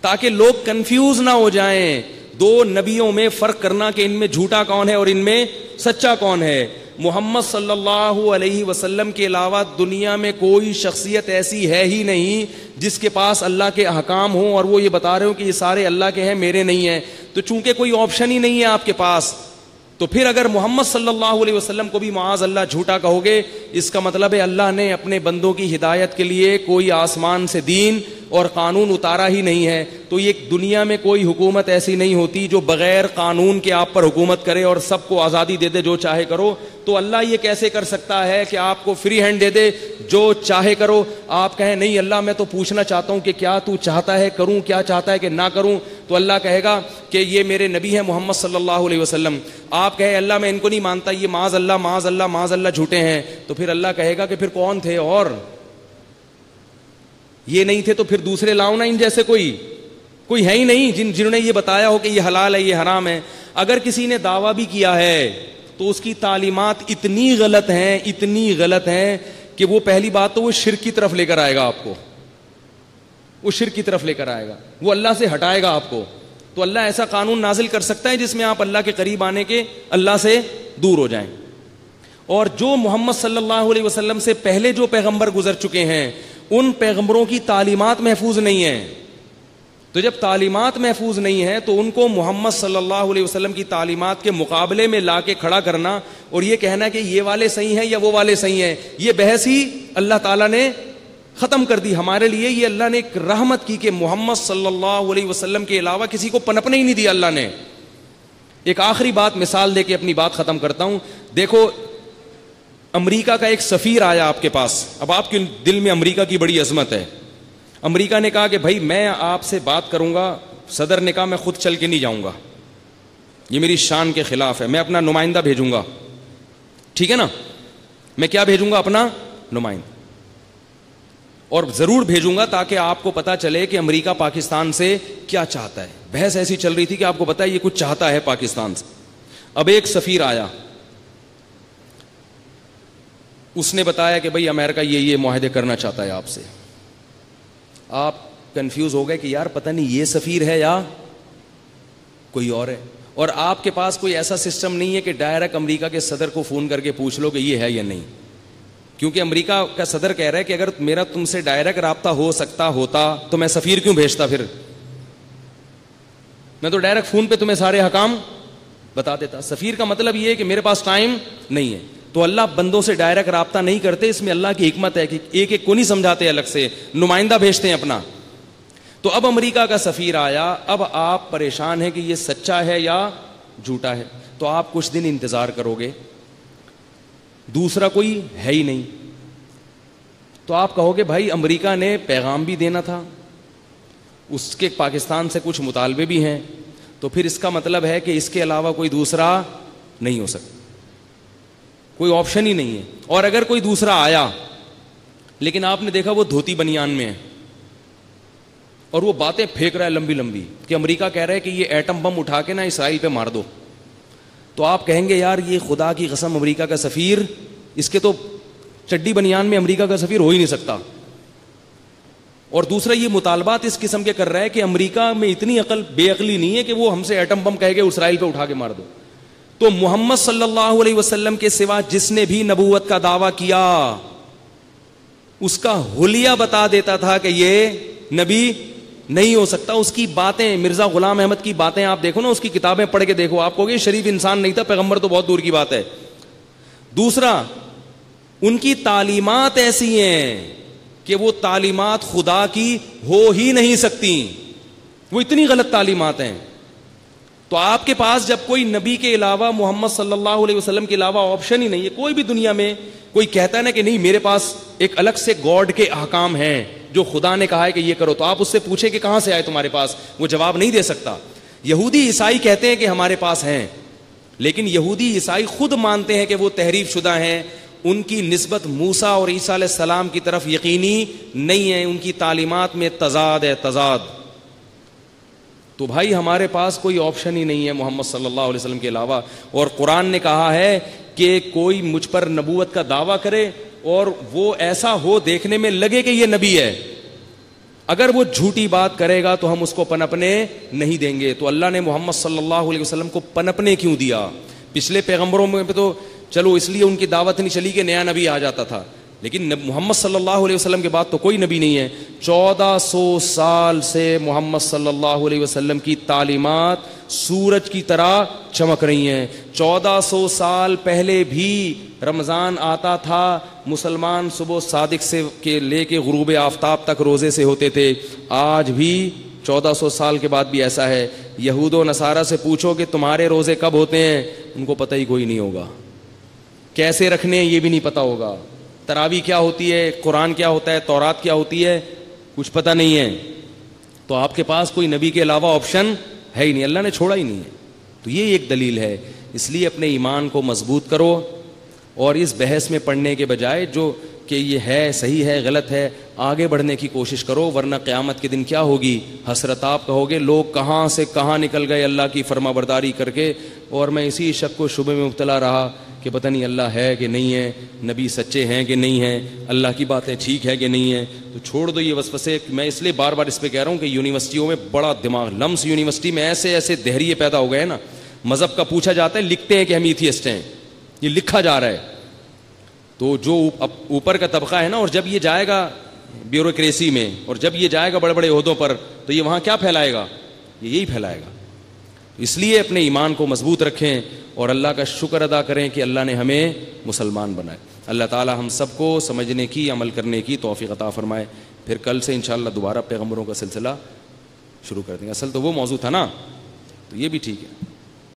تاکہ لوگ کنفیوز نہ ہو جائیں دو نبیوں میں فرق کرنا کہ ان میں جھوٹا کون ہے اور ان میں سچا کون ہے. محمد صلی اللہ علیہ وسلم کے علاوہ دنیا میں کوئی شخصیت ایسی ہے ہی نہیں جس کے پاس اللہ کے احکام ہوں اور وہ یہ بتا رہے ہوں کہ یہ سارے اللہ کے ہیں, میرے نہیں ہیں. تو چونکہ کوئی آپشن ہی نہیں ہے آپ کے پاس, تو پھر اگر محمد صلی اللہ علیہ وسلم کو بھی معاذ اللہ جھوٹا کہو گے, اس کا مطلب ہے اللہ نے اپنے بندوں کی ہدایت کے لیے کوئی آسمان سے دین اور قانون اتارا ہی نہیں ہے. تو یہ دنیا میں کوئی حکومت ایسی نہیں ہوتی جو بغیر قانون کے آپ پر حکومت کرے اور سب کو آزادی دے دے جو چاہے کرو. تو اللہ یہ کیسے کر سکتا ہے کہ آپ کو فری ہینڈ دے دے, جو چاہے کرو. آپ کہیں نہیں اللہ میں تو پوچھنا چاہتا ہوں کہ کیا تو چاہتا ہے کروں, کیا چاہتا ہے کہ نہ کروں, تو اللہ کہے گا کہ یہ میرے نبی ہیں محمد صلی اللہ علیہ وسلم. آپ کہیں اللہ میں ان کو نہیں مانتا, یہ معاذ اللہ معاذ اللہ معاذ اللہ جھوٹے ہیں, تو پھر اللہ کہے گا کہ پھر کون تھے, اور یہ نہیں تھے تو پھر دوسرے لاؤ نا, ان جیسے کوئی ہے ہی نہیں جنہوں نے یہ بتایا ہو کہ یہ حلال ہے یہ حرام ہے. اگر کسی نے دعویٰ بھی کیا ہے تو اس کی تعلیمات اتنی غلط ہیں کہ وہ پہلی بات تو وہ شرک کی طرف لے کر آئے گا آپ کو, وہ شرک کی طرف لے کر آئے گا, وہ اللہ سے ہٹائے گا آپ کو. تو اللہ ایسا قانون نازل کر سکتا ہے جس میں آپ اللہ کے قریب آنے کے اللہ سے دور ہو جائیں. اور جو محمد صلی اللہ علیہ وسلم سے پہلے جو پیغمبر گزر چکے ہیں ان پیغمبروں کی تعلیمات محفوظ نہیں ہیں. تو جب تعلیمات محفوظ نہیں ہیں تو ان کو محمد صلی اللہ علیہ وسلم کی تعلیمات کے مقابلے میں لا کے کھڑا کرنا اور یہ کہنا کہ یہ والے صحیح ہیں یا وہ والے صحیح ہیں, یہ بحث ہی اللہ تعالیٰ نے ختم کر دی ہمارے لیے. یہ اللہ نے ایک رحمت کی کہ محمد صلی اللہ علیہ وسلم کے علاوہ کسی کو پنپنے ہی نہیں دیا اللہ نے. ایک آخری بات مثال دے کے اپنی بات ختم کرتا ہوں. دیکھو امریکہ کا ایک سفیر آیا آپ کے پاس, اب آپ کے دل میں امریکہ کی بڑی عظمت ہے. امریکہ نے کہا کہ بھائی میں آپ سے بات کروں گا. صدر نے کہا میں خود چل کے نہیں جاؤں گا, یہ میری شان کے خلاف ہے, میں اپنا نمائندہ بھیجوں گا. ٹھیک ہے نا, میں کیا بھیجوں گا, اپنا نمائندہ, اور ضرور بھیجوں گا تاکہ آپ کو پتا چلے کہ امریکہ پاکستان سے کیا چاہتا ہے. بحث ایسی چل رہی تھی کہ آپ کو پتا ہے یہ کچھ چاہتا ہے پاکستان سے. اب ایک سفیر آیا, اس نے بتایا کہ بھائی امریکہ یہ معاہدے کرنا چاہتا ہے آپ سے. آپ کنفیوز ہو گئے کہ یار پتہ نہیں یہ سفیر ہے یا کوئی اور ہے, اور آپ کے پاس کوئی ایسا سسٹم نہیں ہے کہ ڈائریکٹ امریکہ کے صدر کو فون کر کے پوچھ لو کہ یہ ہے یا نہیں, کیونکہ امریکہ کا صدر کہہ رہا ہے کہ اگر میرا تم سے ڈائریکٹ رابطہ ہو سکتا ہوتا تو میں سفیر کیوں بھیجتا, پھر میں تو ڈائریکٹ فون پہ تمہیں سارے حکام بتا دیتا. سفیر کا مطلب یہ ہے کہ میرے پاس ٹائم نہیں ہے. تو اللہ بندوں سے ڈائریکٹ رابطہ نہیں کرتے, اس میں اللہ کی حکمت ہے کہ ایک ایک کو نہیں سمجھاتے, الگ سے نمائندہ بھیجتے ہیں اپنا. تو اب امریکہ کا سفیر آیا, اب آپ پریشان ہیں کہ یہ سچا ہے یا جھوٹا ہے. تو آپ کچھ دن انتظار کرو گے, دوسرا کوئی ہے ہی نہیں. تو آپ کہو گے بھائی امریکہ نے پیغام بھی دینا تھا, اس کے پاکستان سے کچھ مطالبے بھی ہیں, تو پھر اس کا مطلب ہے کہ اس کے علاوہ کوئی دوسرا نہیں ہو سکتا, کوئی آپشن ہی نہیں ہے. اور اگر کوئی دوسرا آیا لیکن آپ نے دیکھا وہ دھوتی بنیان میں ہے اور وہ باتیں پھینک رہا ہے لمبی لمبی کہ امریکہ کہہ رہا ہے کہ یہ ایٹم بم اٹھا کے نا اسرائیل پہ مار دو, تو آپ کہیں گے یار یہ خدا کی قسم امریکہ کا سفیر, اس کے تو چڈی بنیان میں امریکہ کا سفیر ہو ہی نہیں سکتا. اور دوسرا یہ مطالبات اس قسم کے کر رہا ہے کہ امریکہ میں اتنی بے عقلی نہیں ہے کہ وہ ہم سے ایٹم بم کہے کہ اسرائیل پہ اٹھا کے مار دو. تو محمد صلی اللہ علیہ وسلم کے سوا جس نے بھی نبوت کا دعویٰ کیا اس کا حلیہ بتا دیتا تھا کہ یہ نبی نہیں ہو سکتا. اس کی باتیں, مرزا غلام احمد کی باتیں آپ دیکھو نا, اس کی کتابیں پڑھ کے دیکھو, آپ کو یہ شریف انسان نہیں تھا, پیغمبر تو بہت دور کی بات ہے. دوسرا ان کی تعلیمات ایسی ہیں کہ وہ تعلیمات خدا کی ہو ہی نہیں سکتی, وہ اتنی غلط تعلیمات ہیں. تو آپ کے پاس جب کوئی نبی کے علاوہ محمد صلی اللہ علیہ وسلم کے علاوہ آپشن ہی نہیں ہے, کوئی بھی دنیا میں کوئی کہتا ہے نا کہ نہیں میرے پاس ایک الگ سے گاڈ کے احکام ہیں جو خدا نے کہا ہے کہ یہ کرو, تو آپ اس سے پوچھیں کہ کہاں سے آئے تمہارے پاس, وہ جواب نہیں دے سکتا. یہودی عیسائی کہتے ہیں کہ ہمارے پاس ہیں, لیکن یہودی عیسائی خود مانتے ہیں کہ وہ تحریف شدہ ہیں, ان کی نسبت موسیٰ اور عیسیٰ علیہ السلام کی طرف یقینی نہیں ہے, ان کی تعلیمات میں تضاد ہے, تضاد. تو بھائی ہمارے پاس کوئی آپشن ہی نہیں ہے محمد صلی اللہ علیہ وسلم کے علاوہ. اور قرآن نے کہا ہے کہ کوئی مجھ پر نبوت کا دعویٰ کرے اور وہ ایسا ہو دیکھنے میں لگے کہ یہ نبی ہے, اگر وہ جھوٹی بات کرے گا تو ہم اس کو پنپنے نہیں دیں گے. تو اللہ نے محمد صلی اللہ علیہ وسلم کو پنپنے کیوں دیا؟ پچھلے پیغمبروں میں تو چلو اس لیے ان کی دعوت نہیں چلی کہ نیا نبی آ جاتا تھا, لیکن محمد صلی اللہ علیہ وسلم کے بعد تو کوئی نبی نہیں ہے. 1400 سال سے محمد صلی اللہ علیہ وسلم کی تعلیمات سورج کی طرح چمک رہی ہیں. 1400 سال پہلے بھی رمضان آتا تھا, مسلمان صبح صادق سے لے کے غروب آفتاب تک روزے سے ہوتے تھے. آج بھی 1400 سال کے بعد بھی ایسا ہے. یہود و نصارہ سے پوچھو کہ تمہارے روزے کب ہوتے ہیں, ان کو پتہ ہی کوئی نہیں ہوگا. کیسے رکھنے ہیں یہ بھی نہیں پتا ہوگا, تراویح کیا ہوتی ہے, قرآن کیا ہوتا ہے, تورات کیا ہوتی ہے, کچھ پتہ نہیں ہے, تو آپ کے پاس کوئی نبی کے علاوہ آپشن ہے ہی نہیں, اللہ نے چھوڑا ہی نہیں ہے. تو یہ ایک دلیل ہے. اس لیے اپنے ایمان کو مضبوط کرو, اور اس بحث میں پڑھنے کے بجائے جو کہ یہ ہے صحیح ہے غلط ہے, آگے بڑھنے کی کوشش کرو, ورنہ قیامت کے دن کیا ہوگی, حسرت آپ کہو گے لوگ کہاں سے کہاں نکل گئے اللہ کی فرما برداری کر کے, اور میں اسی شک و شبہ میں مبتلا رہا کہ پتہ نہیں اللہ ہے کہ نہیں ہے, نبی سچے ہیں کہ نہیں ہیں, اللہ کی باتیں ٹھیک ہے کہ نہیں ہیں. تو چھوڑ دو یہ وسوسے. میں اس لیے بار بار اس پہ کہہ رہا ہوں کہ یونیورسٹیوں میں بڑا دماغ, لمس یونیورسٹی میں ایسے ایسے دہریے پیدا ہو گئے نا, مذہب کا پوچھا جاتا ہے, لکھتے ہیں کہ ہم ایتھیسٹ ہیں, یہ لکھا جا رہا ہے. تو جو اوپر کا طبقہ ہے نا, اور جب یہ جائے گا بیوروکریسی میں, اور جب یہ جائے گا بڑے بڑے عہدوں پر, تو یہ وہاں کیا پھیلائے گا, یہ یہی پھیلائے گا. اس لیے اپنے ایمان کو مضبوط رکھیں اور اللہ کا شکر ادا کریں کہ اللہ نے ہمیں مسلمان بنائے. اللہ تعالی ہم سب کو سمجھنے کی, عمل کرنے کی توفیق عطا فرمائے. پھر کل سے انشاءاللہ دوبارہ پیغمبروں کا سلسلہ شروع کر دیں گے. اصل تو وہ موضوع تھا نا, تو یہ بھی ٹھیک ہے.